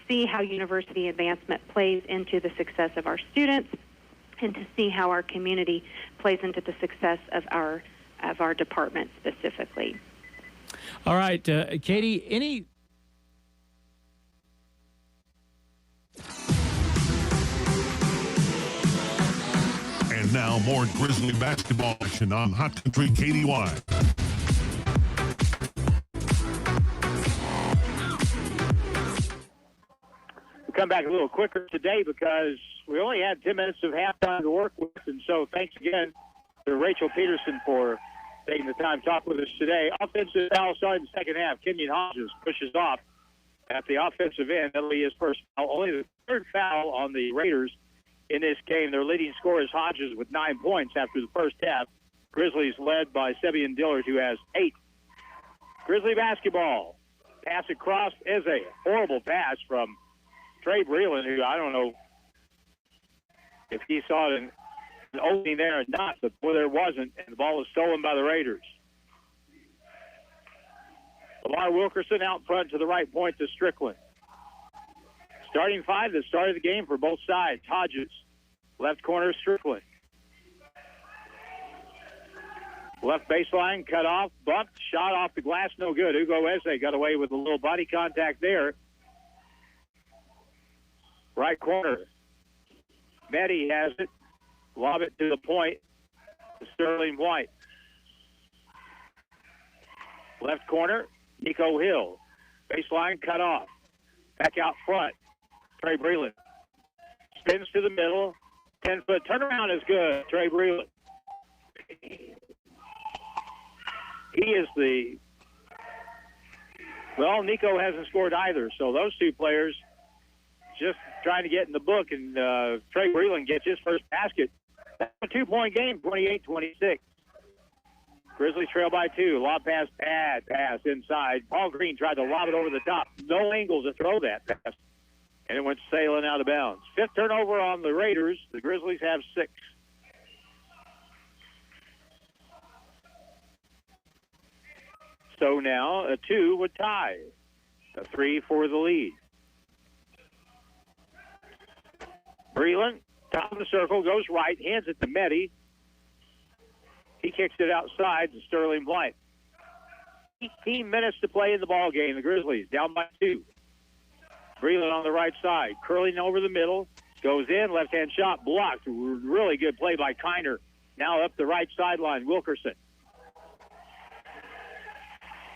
see how university advancement plays into the success of our students and to see how our community plays into the success of our department specifically. All right, Katie, any And now more Grizzly basketball action on Hot Country KDY. We'll come back a little quicker today because we only had 10 minutes of halftime to work with, and so thanks again to Rachel Peterson for taking the time to talk with us today. Offensive foul starting in the second half. Kenyon Hodges pushes off at the offensive end. That'll be his first foul. Only the third foul on the Raiders in this game. Their leading scorer is Hodges with 9 points after the first half. Grizzlies led by Sevian Dillard, who has 8. Grizzly basketball. Pass across is a horrible pass from Trey Breland, who I don't know if he saw an opening there or not, but boy, there wasn't, and the ball was stolen by the Raiders. Lamar Wilkerson out front to the right point to Strickland. Starting 5 that started the game for both sides. Hodges, left corner Strickland. Left baseline, cut off, bumped, shot off the glass, no good. Hugo Eze got away with a little body contact there. Right corner. Meddy has it. Lob it to the point to Sterling White. Left corner, Nico Hill. Baseline cut off. Back out front. Trey Breland. Spins to the middle. 10-foot turnaround is good. Trey Breland. He is Nico hasn't scored either, so those two players just trying to get in the book, and Trey Breland gets his first basket. That's a 2-point game, 28-26. Grizzlies trail by 2. Lob pass, bad pass inside. Paul Green tried to lob it over the top. No angle to throw that pass, and it went sailing out of bounds. 5th turnover on the Raiders. The Grizzlies have 6. So now a 2 would tie. A 3 for the lead. Breland, top of the circle, goes right, hands it to Meddy. He kicks it outside to Sterling Blythe. 18 minutes to play in the ball game. The Grizzlies down by 2. Breland on the right side, curling over the middle, goes in, left-hand shot blocked. Really good play by Kiner. Now up the right sideline, Wilkerson.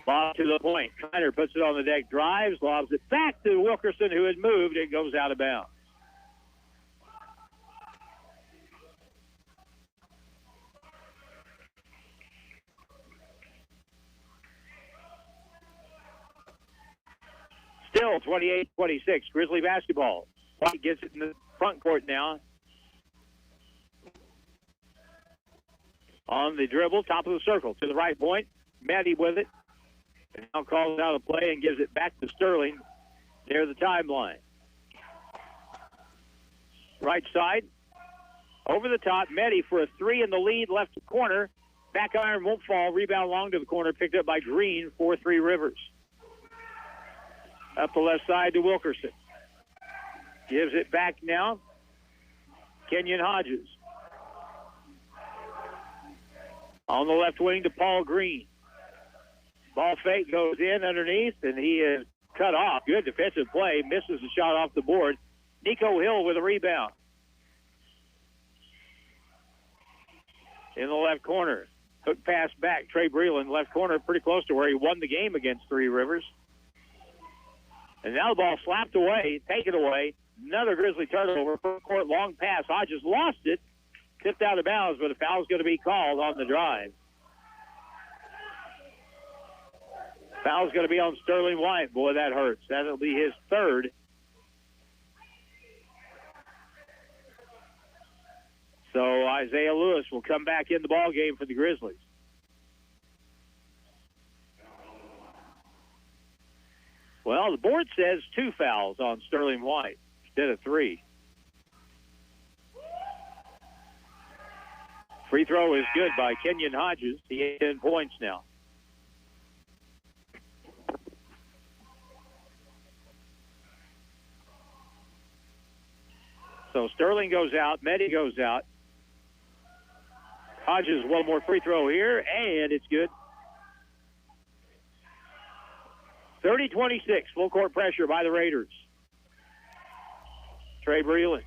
Lob to the point. Kiner puts it on the deck, drives, lobs it back to Wilkerson, who had moved. It goes out of bounds. Still 28-26, Grizzly basketball. White gets it in the front court now. On the dribble, top of the circle, to the right point. Maddie with it. And now calls out a play and gives it back to Sterling near the timeline. Right side. Over the top, Meddy for a 3 in the lead, left corner. Back iron won't fall. Rebound long to the corner, picked up by Green, 4-3 Rivers. Up the left side to Wilkerson. Gives it back now. Kenyon Hodges. On the left wing to Paul Green. Ball fake goes in underneath, and he is cut off. Good defensive play. Misses the shot off the board. Nico Hill with a rebound. In the left corner. Hook pass back. Trey Breland, left corner, pretty close to where he won the game against Three Rivers. And now the ball slapped away, taken away. Another Grizzly turnover. Front court long pass. Hodges lost it. Tipped out of bounds, but a foul's going to be called on the drive. Foul's going to be on Sterling White. Boy, that hurts. That'll be his 3rd. So Isaiah Lewis will come back in the ball game for the Grizzlies. Well, the board says 2 fouls on Sterling White instead of 3. Free throw is good by Kenyon Hodges. He has 10 points now. So Sterling goes out. Meddy goes out. Hodges, one more free throw here, and it's good. 30-26, full court pressure by the Raiders. Trey Breland.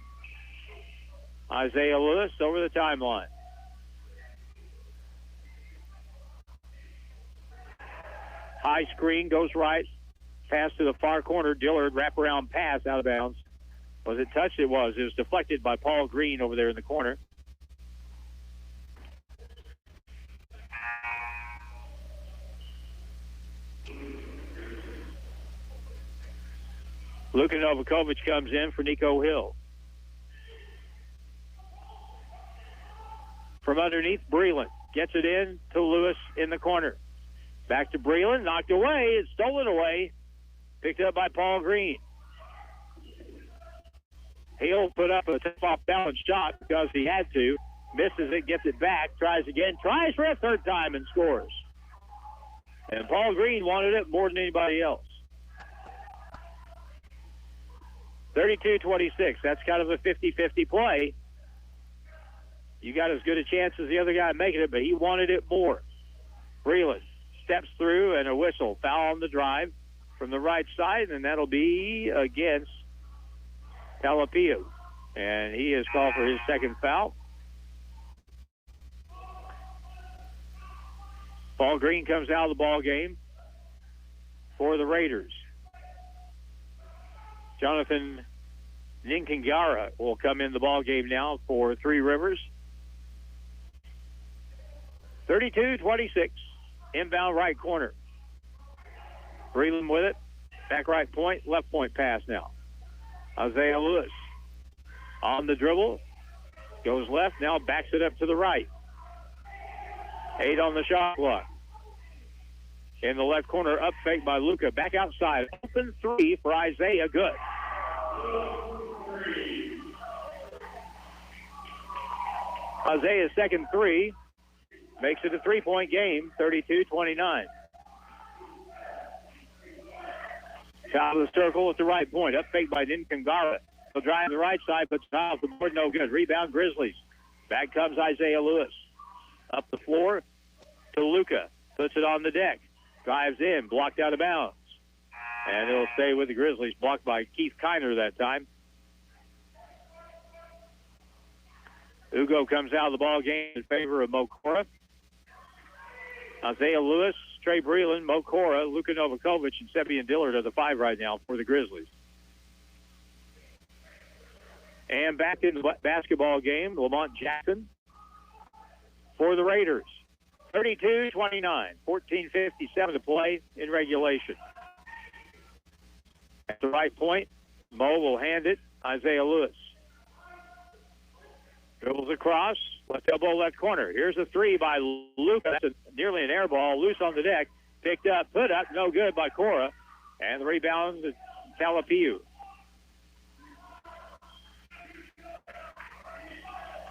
Isaiah Lewis over the timeline. High screen goes right. Pass to the far corner. Dillard wraparound pass out of bounds. Was it touched? It was. It was deflected by Paul Green over there in the corner. Luka Novakovic comes in for Nico Hill. From underneath, Breland gets it in to Lewis in the corner. Back to Breland, knocked away. It's stolen away. Picked up by Paul Green. Hill put up a tip-off balance shot because he had to. Misses it, gets it back, tries again, tries for a third time and scores. And Paul Green wanted it more than anybody else. 32-26. That's kind of a 50-50 play. You got as good a chance as the other guy making it, but he wanted it more. Breland steps through and a whistle. Foul on the drive from the right side, and that'll be against Talapia. And he is called for his second foul. Paul Green comes out of the ball game for the Raiders. Jonathan Ninkangara will come in the ball game now for Three Rivers. 32-26. Inbound right corner. Breland with it. Back right point, left point pass now. Isaiah Lewis on the dribble. Goes left, now backs it up to the right. 8 on the shot clock. In the left corner, up fake by Luka. Back outside. Open 3 for Isaiah. Good. Isaiah's second 3 makes it a 3-point game, 32-29. Top of the circle at the right point. Up fake by Ninkangara. He'll drive the right side, but off the board, no good. Rebound, Grizzlies. Back comes Isaiah Lewis. Up the floor to Luka. Puts it on the deck. Drives in, blocked out of bounds. And it'll stay with the Grizzlies, blocked by Keith Kiner that time. Ugo comes out of the ball game in favor of Mokora. Isaiah Lewis, Trey Breland, Mokora, Luka Novakovic, and Sebian Dillard are the 5 right now for the Grizzlies. And back in the basketball game, Lamont Jackson for the Raiders. 32-29, 14:57 to play in regulation. At the right point, Mo will hand it. Isaiah Lewis dribbles across, left elbow, left corner. Here's a 3 by Luka. That's nearly an air ball, loose on the deck. Picked up, put up, no good by Cora. And the rebound to Talapiu.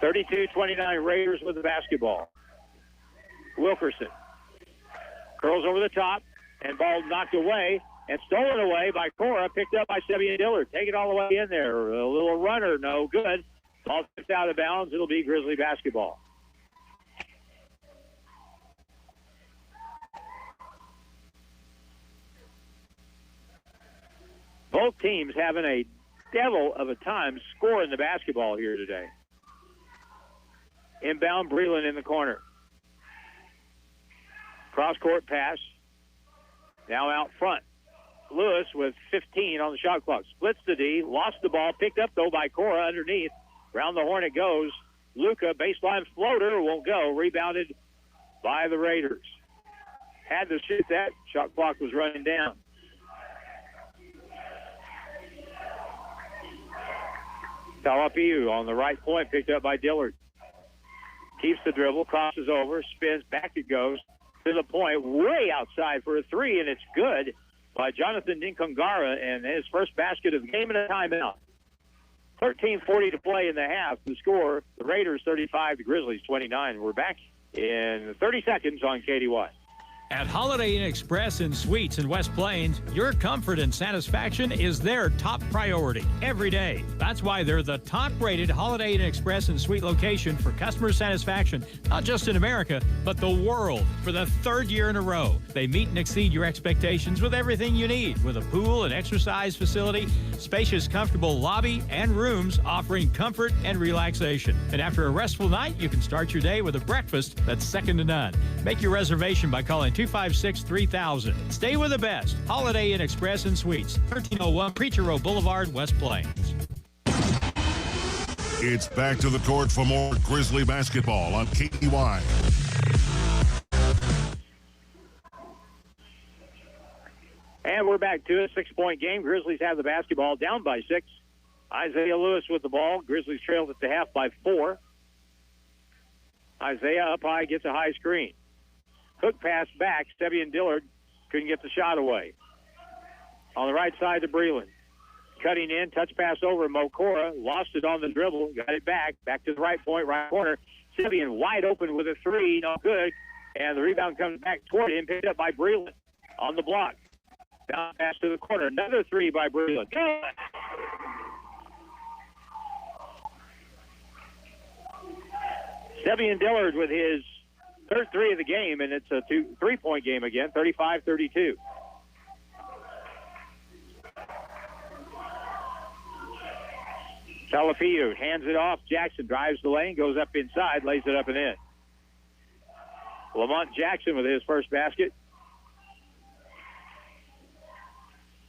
32-29 Raiders with the basketball. Wilkerson curls over the top, and ball knocked away and stolen away by Cora, picked up by Sebian Dillard. Take it all the way in there. A little runner, no good. Ball tipped out of bounds. It'll be Grizzly basketball. Both teams having a devil of a time scoring the basketball here today. Inbound, Breland in the corner. Cross-court pass. Now out front. Lewis with 15 on the shot clock. Splits the D. Lost the ball. Picked up, though, by Cora underneath. Round the horn it goes. Luka, baseline floater, won't go. Rebounded by the Raiders. Had to shoot that. Shot clock was running down. Talapiu on the right point, picked up by Dillard. Keeps the dribble, crosses over, spins, back it goes. To the point, way outside for a 3, and it's good by Jonathan Ninkangara, and his first basket of the game and a timeout. 13:40 to play in the half. The score, the Raiders 35, the Grizzlies 29. We're back in 30 seconds on KDY. At Holiday Inn Express and Suites in West Plains, your comfort and satisfaction is their top priority every day. That's why they're the top-rated Holiday Inn Express and Suite location for customer satisfaction, not just in America, but the world, for the third year in a row. They meet and exceed your expectations with everything you need, with a pool and exercise facility, spacious, comfortable lobby, and rooms offering comfort and relaxation. And after a restful night, you can start your day with a breakfast that's second to none. Make your reservation by calling 256-3000. Stay with the best. Holiday Inn Express and Suites, 1301 Preacher Row Boulevard, West Plains. It's back to the court for more Grizzly basketball on KY. And we're back to a 6-point game. Grizzlies have the basketball, down by 6. Isaiah Lewis with the ball. Grizzlies trailed at the half by 4. Isaiah up high, gets a high screen. Hook pass back. Sebian Dillard couldn't get the shot away. On the right side to Breland. Cutting in, touch pass over Mokora. Lost it on the dribble. Got it back. Back to the right point, right corner. Sebian wide open with a 3. No good. And the rebound comes back toward him. Picked up by Breland on the block. Down pass to the corner. Another 3 by Breland. Good. Sebian Dillard with his third 3 of the game, and it's a 3-point game again, 35-32. Talafiu hands it off. Jackson drives the lane, goes up inside, lays it up and in. Lamont Jackson with his first basket.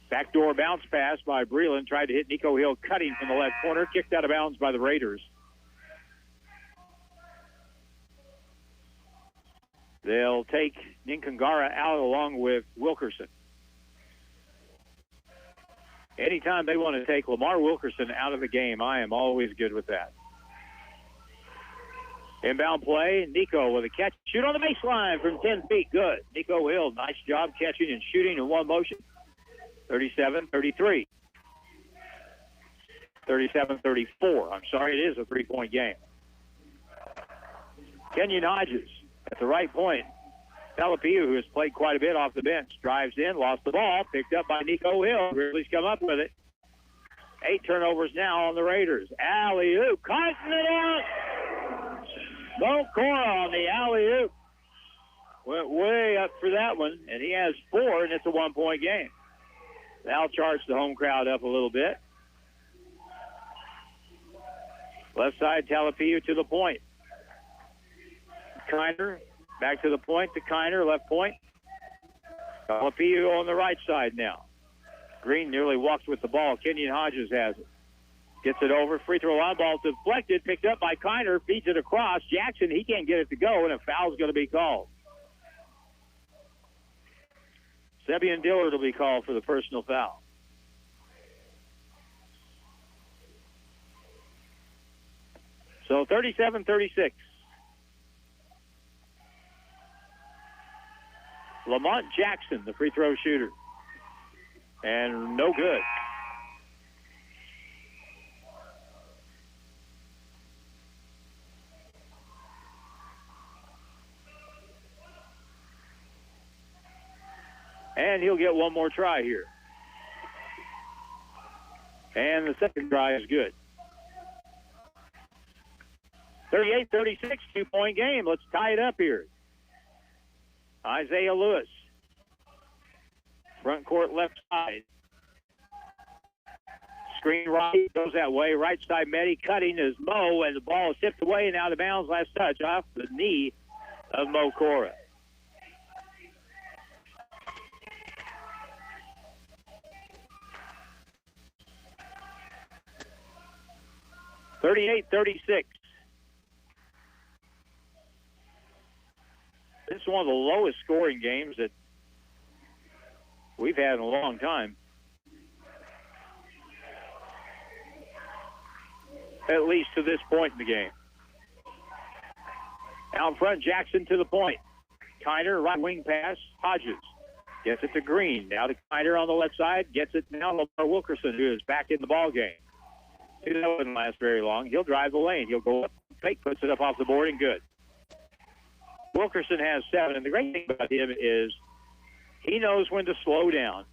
Backdoor bounce pass by Breland. Tried to hit Nico Hill cutting from the left corner. Kicked out of bounds by the Raiders. They'll take Ninkangara out along with Wilkerson. Anytime they want to take Lamar Wilkerson out of the game, I am always good with that. Inbound play, Nico with a catch. Shoot on the baseline from 10 feet. Good. Nico Hill, nice job catching and shooting in one motion. 37-33. 37-34. I'm sorry, it is a 3-point game. Kenyon Hodges at the right point. Talapiu, who has played quite a bit off the bench, drives in, lost the ball, picked up by Nico Hill. Grizzlies come up with it. 8 turnovers now on the Raiders. Alley-oop, cutting it out. Mokora on the alley-oop. Went way up for that one, and he has 4, and it's a 1-point game. That'll charge the home crowd up a little bit. Left side, Talapiu to the point. Kiner back to the point to Kiner, left point. Talapiu on the right side now. Green nearly walks with the ball. Kenyon Hodges has it. Gets it over. Free throw line ball deflected. Picked up by Kiner. Feeds it across. Jackson, he can't get it to go, and a foul's going to be called. Sebian Dillard will be called for the personal foul. So 37-36. Lamont Jackson, the free throw shooter. And no good. And he'll get one more try here. And the second try is good. 38-36, 2-point game. Let's tie it up here. Isaiah Lewis. Front court left side. Screen right, goes that way. Right side, Meddy cutting is Mo, and the ball is tipped away and out of bounds. Last touch off the knee of Mokora. (38-36). This is one of the lowest scoring games that we've had in a long time. At least to this point in the game. Out front, Jackson to the point. Kiner, right wing pass. Hodges gets it to Green. Now to Kiner on the left side. Gets it now to Lamar Wilkerson, who is back in the ball game. That wouldn't last very long. He'll drive the lane. He'll go up. Fake puts it up off the board and good. Wilkerson has 7, and the great thing about him is he knows when to slow down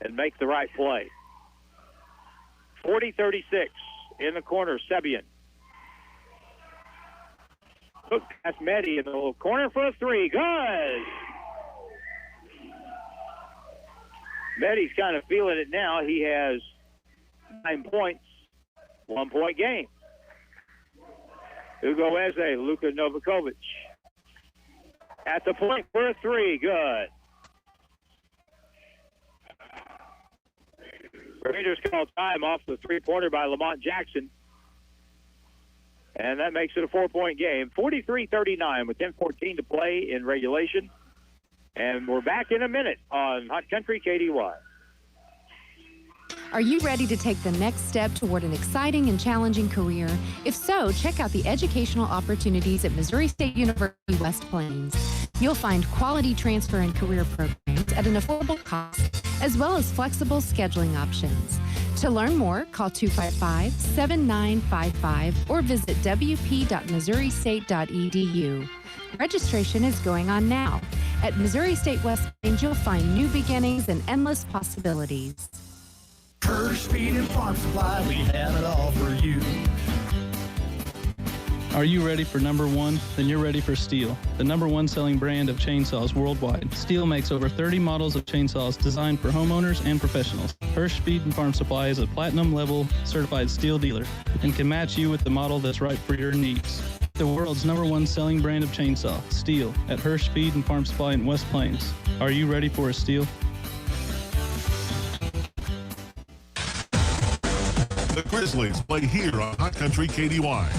and make the right play. 40-36 in the corner, Sebian. Look past Medi in the little corner for a 3. Good! Medi's kind of feeling it now. He has 9 points, 1-point game. Hugo Eze, Luka Novakovic. At the point for a 3. Good. Raiders call time off the 3-pointer by Lamont Jackson. And that makes it a 4-point game. 43-39 with 10:14 to play in regulation. And we're back in a minute on Hot Country KDY. Are you ready to take the next step toward an exciting and challenging career? If so, check out the educational opportunities at Missouri State University West Plains. You'll find quality transfer and career programs at an affordable cost, as well as flexible scheduling options. To learn more, call 255-7955 or visit wp.missouristate.edu. Registration is going on now. At Missouri State West Plains, you'll find new beginnings and endless possibilities. Curtis Feed and Farm Supply, we have it all for you. Are you ready for number one? Then you're ready for Steel, the number one selling brand of chainsaws worldwide. Steel makes over 30 models of chainsaws designed for homeowners and professionals. Hirsch Feed and Farm Supply is a platinum level certified Steel dealer and can match you with the model that's right for your needs. The world's number one selling brand of chainsaw, Steel, at Hirsch Feed and Farm Supply in West Plains. Are you ready for a Steel? The Grizzlies play here on Hot Country KDY.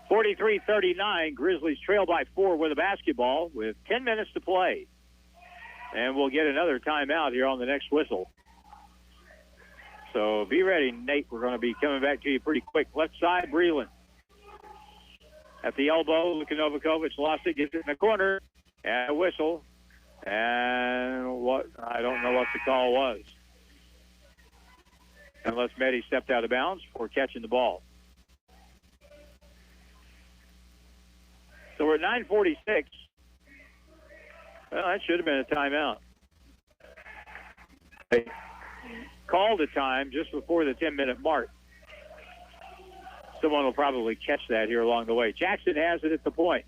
43-39, Grizzlies trail by 4 with a basketball with 10 minutes to play. And we'll get another timeout here on the next whistle. So be ready, Nate. We're going to be coming back to you pretty quick. Left side, Breland. At the elbow, Luka Novakovic lost it, gets it in the corner, and a whistle. And I don't know what the call was. Unless Medi stepped out of bounds before catching the ball. So we're at 9:46. Well, that should have been a timeout. They called a time just before the 10-minute mark. Someone will probably catch that here along the way. Jackson has it at the point.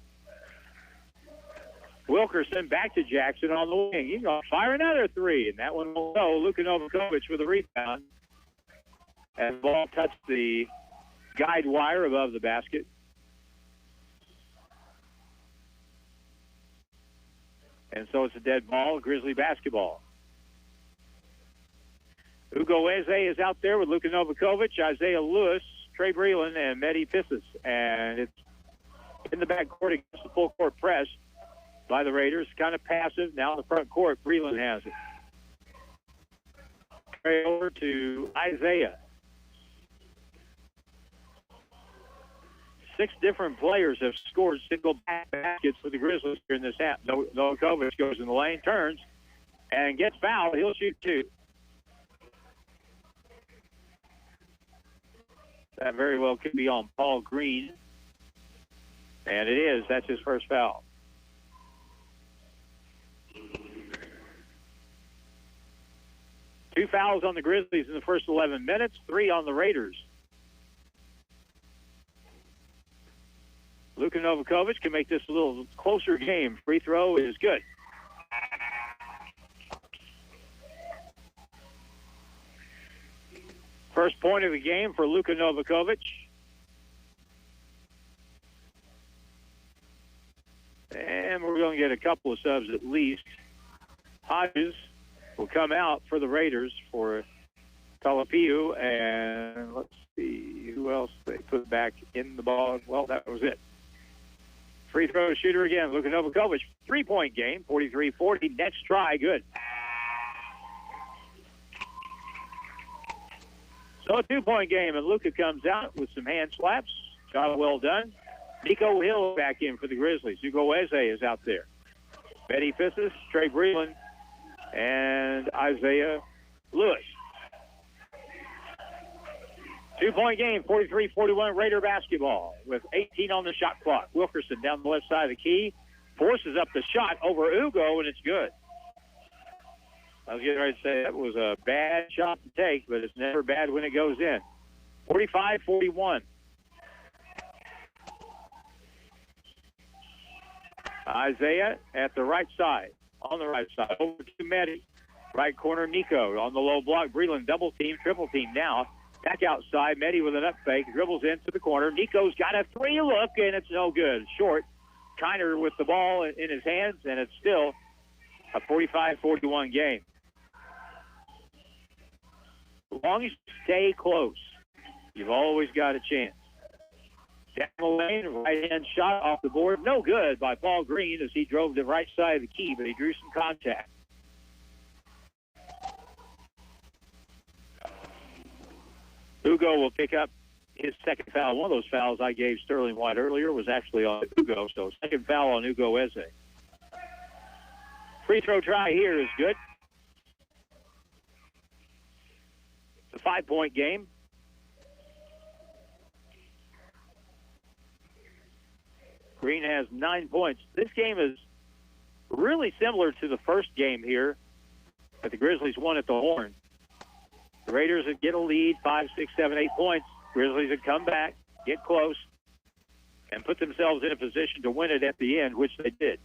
Wilkerson back to Jackson on the wing. He's going to fire another 3, and that one will go. Luka Novakovic with a rebound. And the ball touched the guide wire above the basket. And so it's a dead ball, Grizzly basketball. Hugo Eze is out there with Luka Novakovic, Isaiah Lewis, Trey Breland, and Medi Pissis. And it's in the backcourt against the full court press by the Raiders. Kind of passive. Now in the front court, Breland has it. Trey over to Isaiah. 6 different players have scored single baskets for the Grizzlies here in this half. Novakovic goes in the lane, turns, and gets fouled. He'll shoot 2. That very well could be on Paul Green. And it is. That's his first foul. Two fouls on the Grizzlies in the first 11 minutes, 3 on the Raiders. Luka Novakovic can make this a little closer game. Free throw is good. First point of the game for Luka Novakovic. And we're going to get a couple of subs at least. Hodges will come out for the Raiders for Talapiu. And let's see who else they put back in the ball. Well, that was it. Free throw shooter again, Luka Novakovic. 3-point game, 43-40. Next try, good. So a 2-point game, and Luka comes out with some hand slaps. Job well done. Nico Hill back in for the Grizzlies. Hugo Eze is out there. Medi Pissis, Trey Breland, and Isaiah Lewis. 2-point game, 43-41 Raider basketball with 18 on the shot clock. Wilkerson down the left side of the key, forces up the shot over Ugo, and it's good. I was getting ready to say that was a bad shot to take, but it's never bad when it goes in. 45-41. Isaiah at the right side, on the right side, over to Medi. Right corner, Nico on the low block. Breland double team, triple team now. Back outside, Medi with an up fake, dribbles into the corner. Nico's got a three look, and it's no good. Short. Kiner with the ball in his hands, and it's still a 45-41 game. As long as you stay close, you've always got a chance. Down the lane, right-hand shot off the board. No good by Paul Green as he drove the right side of the key, but he drew some contact. Ugo will pick up his second foul. One of those fouls I gave Sterling White earlier was actually on Ugo, so second foul on Ugo Eze. Free throw try here is good. It's a 5-point game. Green has 9 points. This game is really similar to the first game here that the Grizzlies won at the Horn. The Raiders would get a lead, 5, 6, 7, 8 points. Grizzlies would come back, get close, and put themselves in a position to win it at the end, which they did.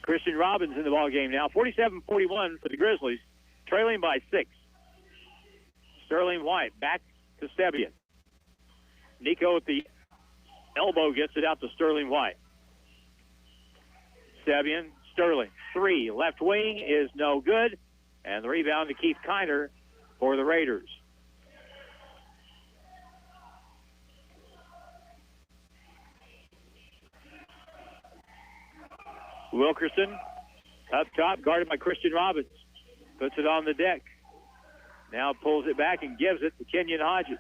Christian Robbins in the ball game now, 47-41 for the Grizzlies, trailing by 6. Sterling White back to Sebian. Nico at the elbow gets it out to Sterling White. Sebian, Sterling, 3, left wing is no good, and the rebound to Keith Kiner for the Raiders. Wilkerson up top, guarded by Christian Robbins. Puts it on the deck. Now pulls it back and gives it to Kenyon Hodges.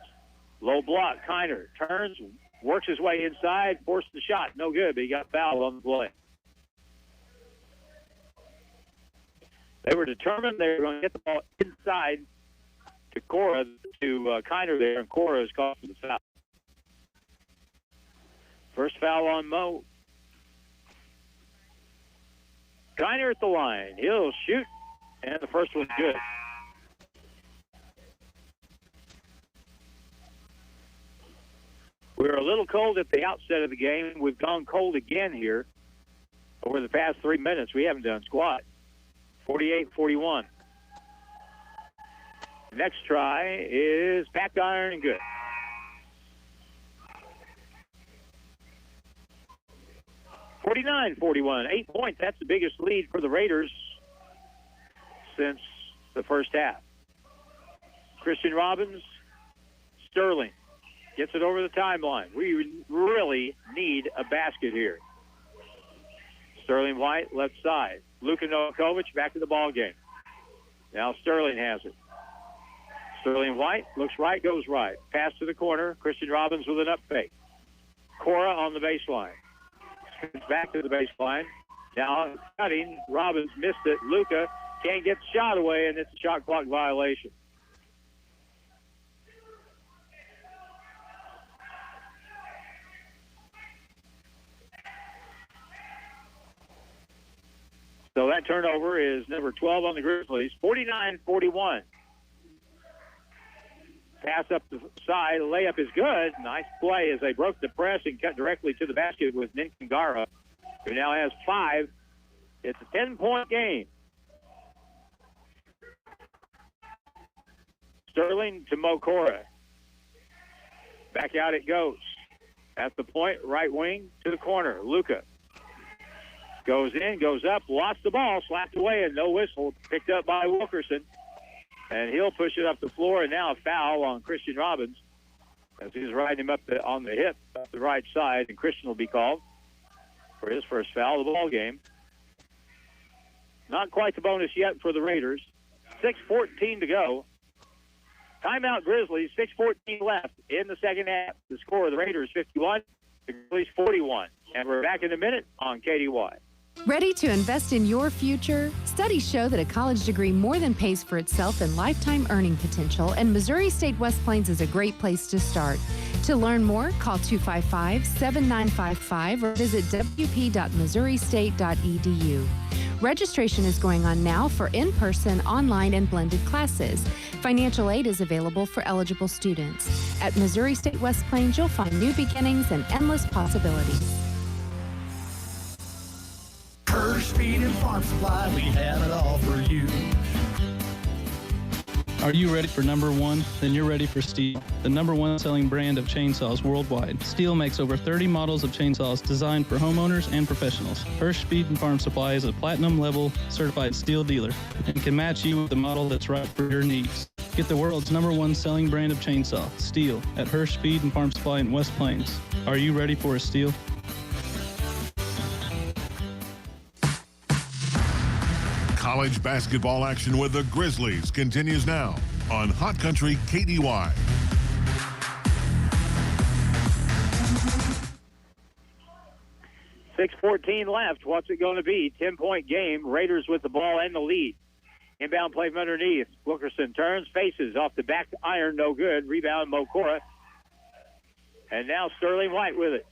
Low block, Kiner turns, works his way inside, forced the shot. No good, but he got fouled on the play. They were determined they were going to get the ball inside to Cora, to Kiner there, and Cora is caught for the foul. First foul on Mo. Kiner at the line. He'll shoot, and the first one's good. We were a little cold at the outset of the game. We've gone cold again here over the past 3 minutes. We haven't done squat. 48-41. Next try is back iron and good. (49-41). 8 points. That's the biggest lead for the Raiders since the first half. Christian Robbins, Sterling gets it over the timeline. We really need a basket here. Sterling White, left side. Luka Novakovic back to the ball game. Now Sterling has it. Sterling White looks right, goes right. Pass to the corner. Christian Robbins with an up fake. Cora on the baseline. Back to the baseline. Now cutting. Robbins missed it. Luka can't get the shot away, and it's a shot clock violation. So that turnover is number 12 on the Grizzlies. 49-41. Pass up the side. Layup is good. Nice play as they broke the press and cut directly to the basket with Ninkangara, who now has 5. It's a 10-point game. Sterling to Mokora. Back out it goes. At the point, right wing to the corner. Luka. Goes in, goes up, lost the ball, slapped away, and no whistle. Picked up by Wilkerson. And he'll push it up the floor, and now a foul on Christian Robbins as he's riding him up on the hip, up the right side, and Christian will be called for his first foul of the ball game. Not quite the bonus yet for the Raiders. 6:14 to go. Timeout Grizzlies, 6:14 left in the second half. The score of the Raiders 51, the Grizzlies 41. And we're back in a minute on KDY. Ready to invest in your future? Studies show that a college degree more than pays for itself in lifetime earning potential, and Missouri State West Plains is a great place to start. To learn more, call 255-7955 or visit wp.missouristate.edu. Registration is going on now for in-person, online, and blended classes. Financial aid is available for eligible students. At Missouri State West Plains, you'll find new beginnings and endless possibilities. Hirsch Feed and Farm Supply, we have it all for you. Are you ready for number one? Then you're ready for Stihl, the number one selling brand of chainsaws worldwide. Stihl makes over 30 models of chainsaws designed for homeowners and professionals. Hirsch Feed and Farm Supply is a platinum level certified Stihl dealer and can match you with the model that's right for your needs. Get the world's number one selling brand of chainsaw, Stihl, at Hirsch Feed and Farm Supply in West Plains. Are you ready for a Stihl? College basketball action with the Grizzlies continues now on Hot Country KDY. .6:14 left. What's it going to be? 10-point game. Raiders with the ball and the lead. Inbound play from underneath. Wilkerson turns, faces off the back iron, no good. Rebound, Mokora. And now Sterling White with it.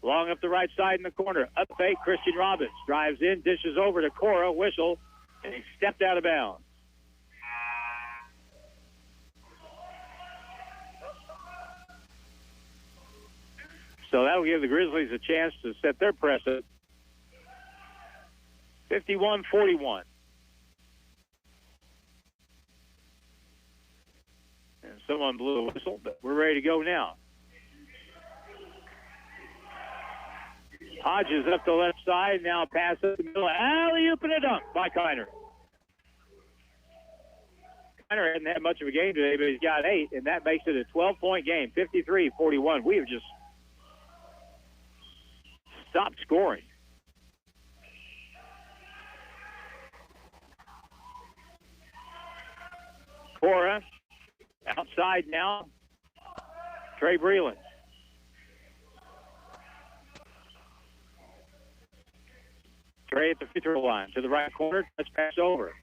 Long up the right side in the corner. Up fake, Christian Robbins. Drives in, dishes over to Cora, whistle, and he stepped out of bounds. So that will give the Grizzlies a chance to set their precedent. 51-41. And someone blew a whistle, but we're ready to go now. Hodges up the left side, now pass up the middle. Alley-oop and a dunk by Kiner. Kiner hasn't had much of a game today, but he's got 8, and that makes it a 12-point game, 53-41. We have just stopped scoring. Cora, outside now. Trey Breland. Trey at the free throw line to the right corner. Let's pass over.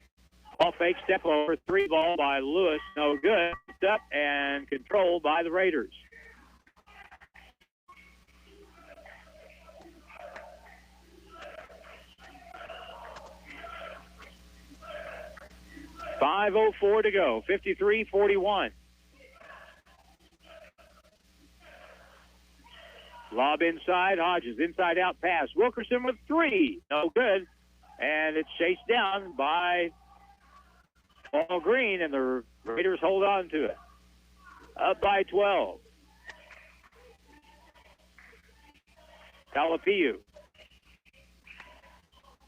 Ball fake, step over. 3 ball by Lewis. No good. Picked up and controlled by the Raiders. .504 to go. 53-41. Lob inside, Hodges, inside out pass. Wilkerson with 3, no good. And it's chased down by Paul Green, and the Raiders hold on to it. Up by 12. Talapiu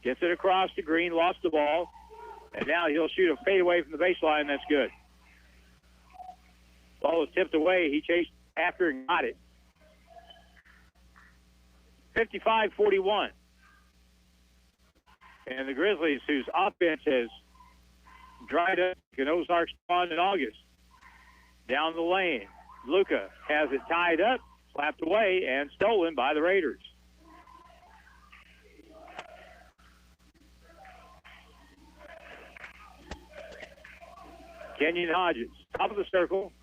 gets it across to Green, lost the ball, and now he'll shoot a fadeaway from the baseline. That's good. Ball was tipped away. He chased after and got it. 55-41. And the Grizzlies, whose offense has dried up like an Ozark spawn in August. Down the lane. Luka has it tied up, slapped away, and stolen by the Raiders. Kenyon Hodges, top of the circle.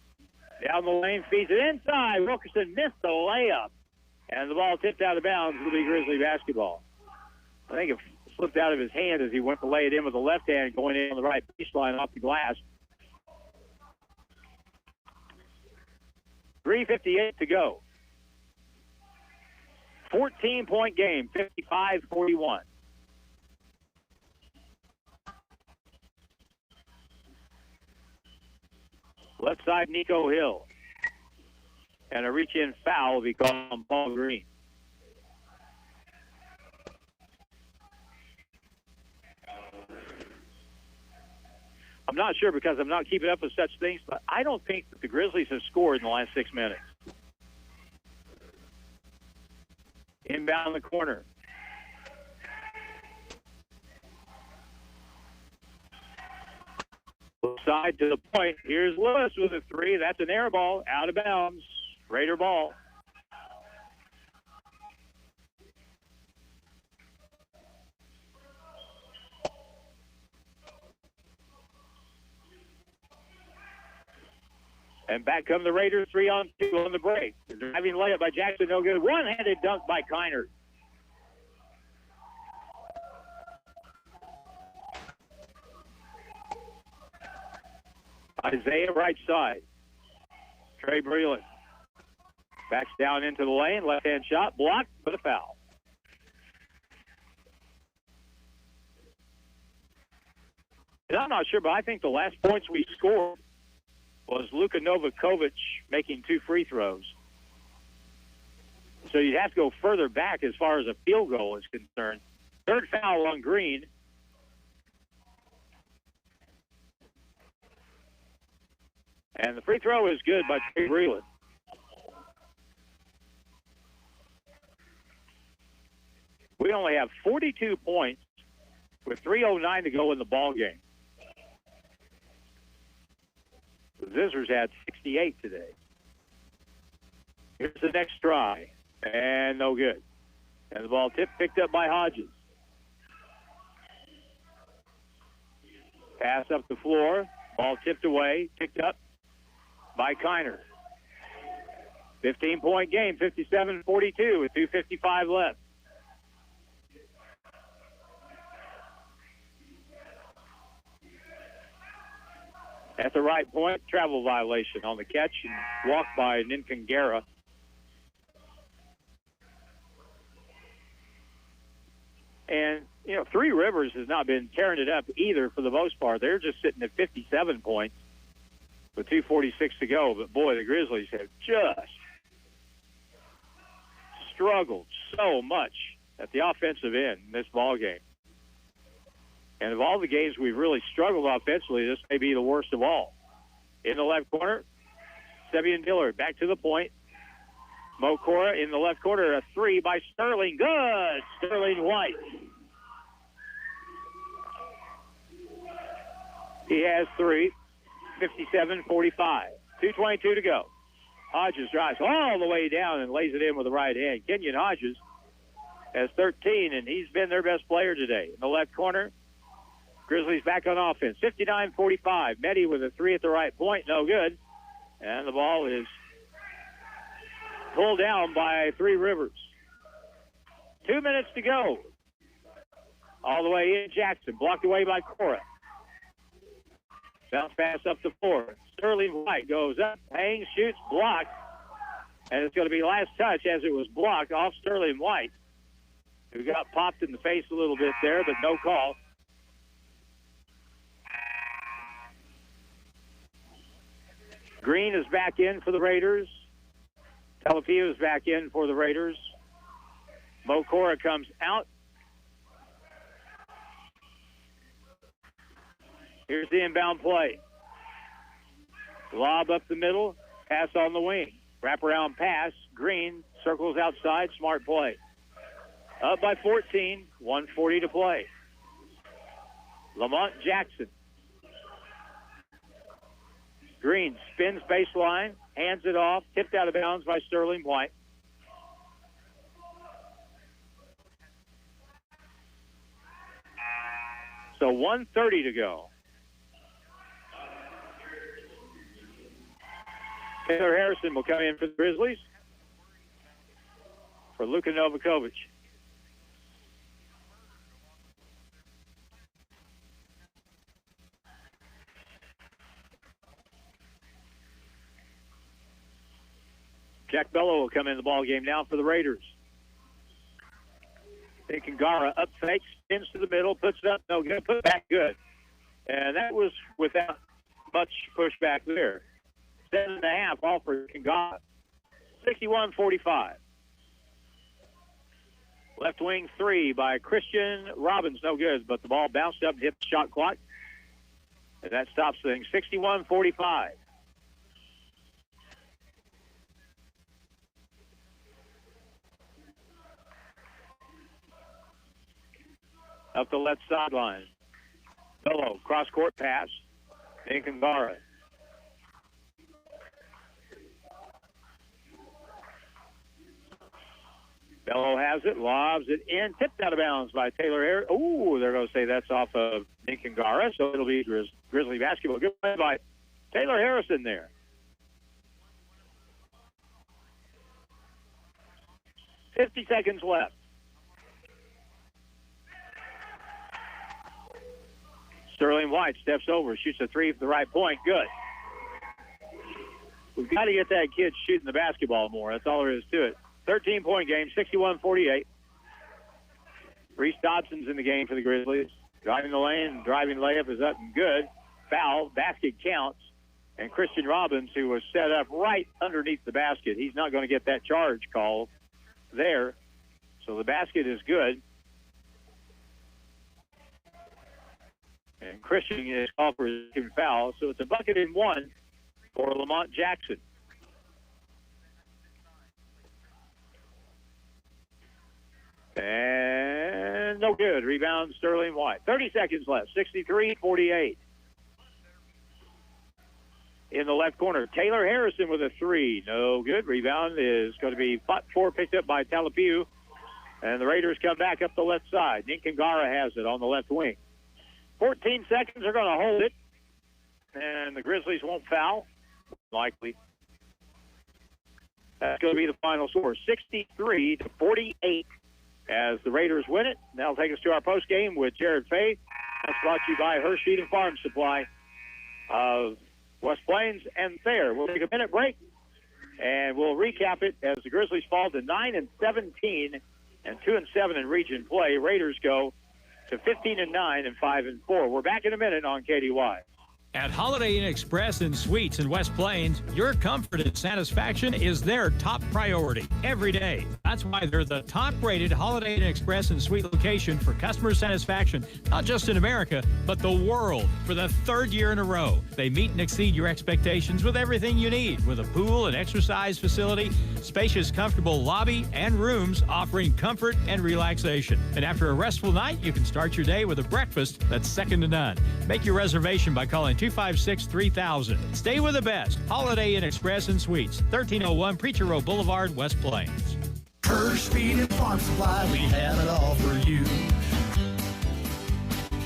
Down the lane, feeds it inside. Wilkerson missed the layup. And the ball tipped out of bounds. It'll be Grizzly basketball. I think it slipped out of his hand as he went to lay it in with the left hand, going in on the right baseline off the glass. 3:58 to go. 14-point game, 55-41. Left side, Nico Hill. And a reach-in foul will be called on Paul Green. I'm not sure because I'm not keeping up with such things, but I don't think that the Grizzlies have scored in the last 6 minutes. Inbound in the corner. Side to the point. Here's Lewis with a 3. That's an air ball, out of bounds. Raider ball. And back come the Raiders, 3-on-2 on the break. The driving layup by Jackson, no good. One-handed dunk by Kiner. Isaiah, right side. Trey Breland backs down into the lane. Left-hand shot, blocked for the foul. And I'm not sure, but I think the last points we scored was Luka Novakovic making 2 free throws. So you'd have to go further back as far as a field goal is concerned. Third foul on Green. And the free throw is good by Trey Breland. We only have 42 points with 3:09 to go in the ball game. The Zizzers had 68 today. Here's the next try. And no good. And the ball picked up by Hodges. Pass up the floor. Ball tipped away. Picked up by Kiner. 15-point game, 57-42 with 2:55 left. At the right point, travel violation on the catch and walk by Ninkangara. And, you know, Three Rivers has not been tearing it up either for the most part. They're just sitting at 57 points with 2:46 to go. But, boy, the Grizzlies have just struggled so much at the offensive end in this ball game. And of all the games we've really struggled offensively, this may be the worst of all. In the left corner, Sevian Dillard back to the point. Mokora in the left corner, a 3 by Sterling. Good! Sterling White. He has 3, 57-45. 2:22 to go. Hodges drives all the way down and lays it in with the right hand. Kenyon Hodges has 13, and he's been their best player today. In the left corner, Grizzlies back on offense. 59-45. Meddy with a 3 at the right point. No good. And the ball is pulled down by Three Rivers. 2 minutes to go. All the way in, Jackson. Blocked away by Cora. Bounce pass up the floor. Sterling White goes up, hangs, shoots, blocked. And it's going to be last touch as it was blocked off Sterling White, who got popped in the face a little bit there, but no call. Green is back in for the Raiders. Talapia is back in for the Raiders. Mokora comes out. Here's the inbound play. Lob up the middle, pass on the wing. Wraparound pass. Green circles outside. Smart play. Up by 14, 1:40 to play. Lamont Jackson. Green spins baseline, hands it off, tipped out of bounds by Sterling White. So 1:30 to go. Taylor Harrison will come in for the Grizzlies for Luka Novakovic. Jack Bello will come in the ball game now for the Raiders. Kangara up fake, spins to the middle, puts it up, no good, put it back good. And that was without much pushback there. 7.5 all for Kangara. 61-45. Left wing 3 by Christian Robbins, no good, but the ball bounced up and hit the shot clock. And that stops things. 61-45. Up the left sideline. Bello, cross-court pass. Kangara. Bello has it, lobs it in, tipped out of bounds by Taylor Harris. Ooh, they're going to say that's off of Kangara, so it'll be Grizzly basketball. Good play by Taylor Harrison there. 50 seconds left. Sterling White steps over, shoots a three from the right point. Good. We've got to get that kid shooting the basketball more. That's all there is to it. 13-point game, 61-48. Reese Dobson's in the game for the Grizzlies. Driving the lane, driving layup is up and good. Foul, basket counts. And Christian Robbins, who was set up right underneath the basket, he's not going to get that charge call there. So the basket is good. And Christian is called for his second foul. So it's a bucket and one for Lamont Jackson. And no good. Rebound, Sterling White. 30 seconds left. 63-48. In the left corner, Taylor Harrison with a three. No good. Rebound is going to be fought for, picked up by Talapiu. And the Raiders come back up the left side. Nick Ngara has it on the left wing. 14 seconds are going to hold it. And the Grizzlies won't foul. Likely. That's going to be the final score. 63-48 as the Raiders win it. That'll take us to our post game with Jared Fay. That's brought to you by Hirsch Feed and Farm Supply of West Plains and Thayer. We'll take a minute break, and we'll recap it as the Grizzlies fall to 9-17 and 2-7 in region play. Raiders go to 15-9 and 5-4. We're back in a minute on KDY. At Holiday Inn Express and Suites in West Plains, your comfort and satisfaction is their top priority every day. That's why they're the top-rated Holiday Inn Express and Suite location for customer satisfaction, not just in America, but the world. For the third year in a row, they meet and exceed your expectations with everything you need, with a pool and exercise facility, spacious, comfortable lobby, and rooms offering comfort and relaxation. And after a restful night, you can start your day with a breakfast that's second to none. Make your reservation by calling 256-3000. Stay with the best. Holiday Inn Express and Suites, 1301 Preacher Row Boulevard, West Plains. Hirsch Feed and Farm Supply, we have it all for you.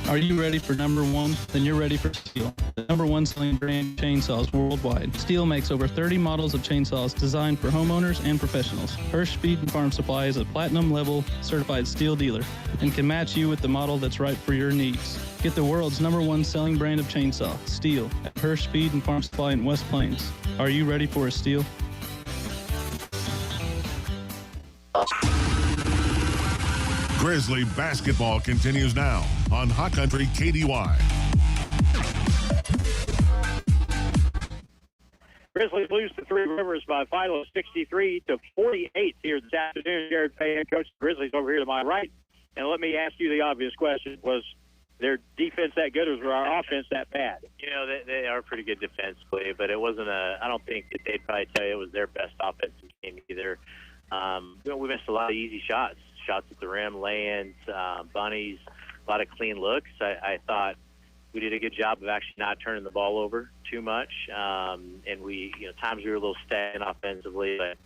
Are you ready for number one? Then you're ready for Steel, the number one selling brand of chainsaws worldwide. Steel makes over 30 models of chainsaws designed for homeowners and professionals. Hirsch Feed and Farm Supply is a platinum level certified Steel dealer and can match you with the model that's right for your needs. Get the world's number one selling brand of chainsaw, Steel, at Hirsch Feed and Farm Supply in West Plains. Are you ready for a Steel? Grizzly basketball continues now on Hot Country KDY. Grizzlies lose to Three Rivers by a final of 63-48 here this afternoon. Jared Fay, head coach of the Grizzlies, over here to my right. And let me ask you the obvious question. Was their defense that good, or was our offense that bad? You know, they are pretty good defensively, but it wasn't I don't think that they'd probably tell you it was their best offensive game either. We missed a lot of easy shots at the rim, lay-ins, bunnies, a lot of clean looks. I thought we did a good job of actually not turning the ball over too much. And we, times we were a little stagnant offensively, but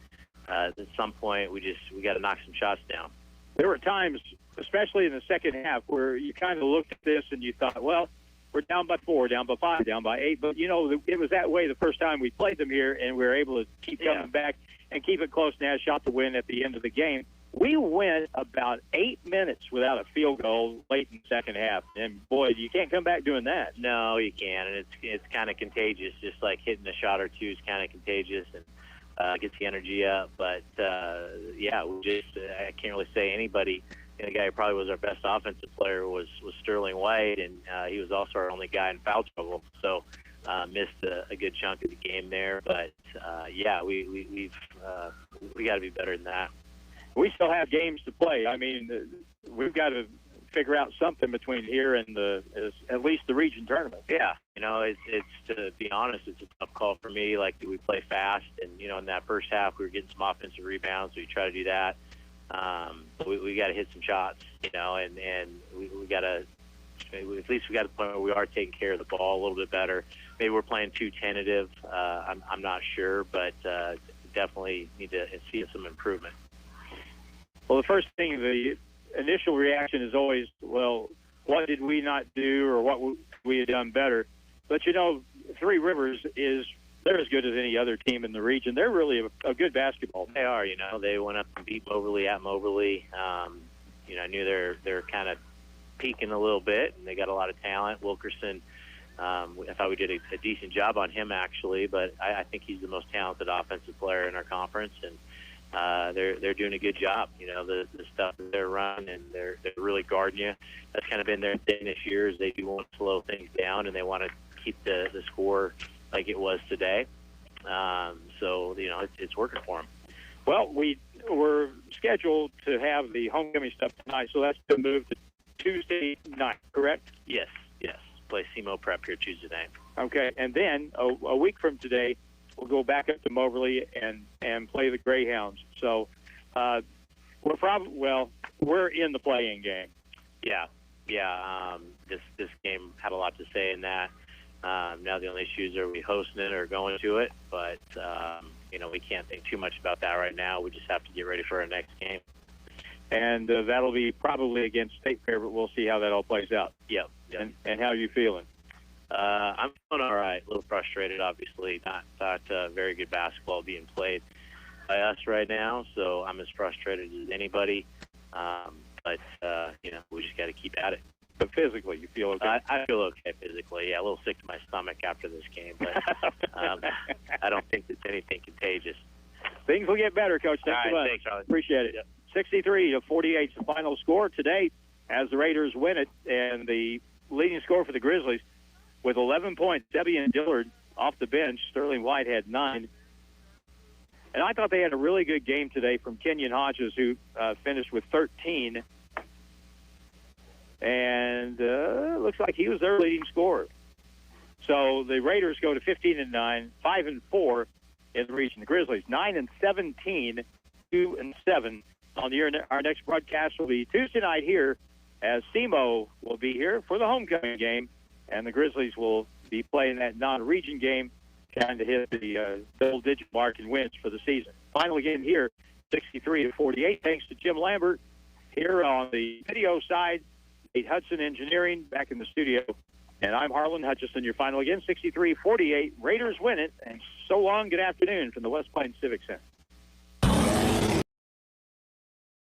at some point we got to knock some shots down. There were times, especially in the second half, where you kind of looked at this and you thought, well, we're down by 4, down by 5, down by 8. But, it was that way the first time we played them here, and we were able to keep coming back and keep it close and have a shot to win at the end of the game. We went about 8 minutes without a field goal late in the second half. And, boy, you can't come back doing that. No, you can't. And it's kind of contagious. Just like hitting a shot or two is kind of contagious and gets the energy up. But, I can't really say anybody. The guy who probably was our best offensive player was Sterling White, and he was also our only guy in foul trouble. So missed a good chunk of the game there. But, we got to be better than that. We still have games to play. I mean, we've got to figure out something between here and at least the region tournament. Yeah, it's to be honest, it's a tough call for me. Like, we play fast, and in that first half we were getting some offensive rebounds. So we try to do that. But we got to hit some shots, and we got to at least we got to the point where we are taking care of the ball a little bit better. Maybe we're playing too tentative. I'm not sure, but definitely need to see some improvement. Well, the first thing, the initial reaction is always, well, what did we not do or what we had done better? But, Three Rivers is they're as good as any other team in the region. They're really a good basketball team. They are, They went up and beat Moberly at Moberly. I knew they're kind of peaking a little bit, and they got a lot of talent. Wilkerson, I thought we did a decent job on him, actually, but I think he's the most talented offensive player in our conference, and they're doing a good job. The stuff that they're running, and they're really guarding you. That's kind of been their thing this year, is they do want to slow things down, and they want to keep the score like it was today. So it's working for them. Well, we're scheduled to have the homecoming stuff tonight, so that's been moved to Tuesday night, correct? Yes. Play SEMO Prep here Tuesday night. Okay, and then a week from today, we'll go back up to Moberly and play the Greyhounds. So we're in the playing game. Yeah. This game had a lot to say in that. Now the only issues are we hosting it or going to it, but we can't think too much about that right now. We just have to get ready for our next game. And that'll be probably against State Fair, but we'll see how that all plays out. Yep. And how are you feeling? I'm feeling all right. A little frustrated, obviously. Not very good basketball being played by us right now, so I'm as frustrated as anybody. But we just got to keep at it. But physically, you feel okay? I feel okay physically. Yeah, a little sick to my stomach after this game, but I don't think it's anything contagious. Things will get better, Coach. Thanks so much. Thanks, Charlie. Appreciate it. Yep. 63-48 is the final score today as the Raiders win it, and the leading scorer for the Grizzlies with 11 points, Debian Dillard off the bench. Sterling White had 9. And I thought they had a really good game today from Kenyon Hodges, who finished with 13. And looks like he was their leading scorer. So the Raiders go to 15-9, 5-4 in the region. The Grizzlies 9-17, 2-7 on the year. Our next broadcast will be Tuesday night here, as SEMO will be here for the homecoming game, and the Grizzlies will be playing that non-region game, trying to hit the double-digit mark in wins for the season. Final game here, 63-48. Thanks to Jim Lambert here on the video side. Nate Hudson Engineering back in the studio. And I'm Harlan Hutchison, your final again, 63-48. Raiders win it, and so long, good afternoon from the West Plains Civic Center.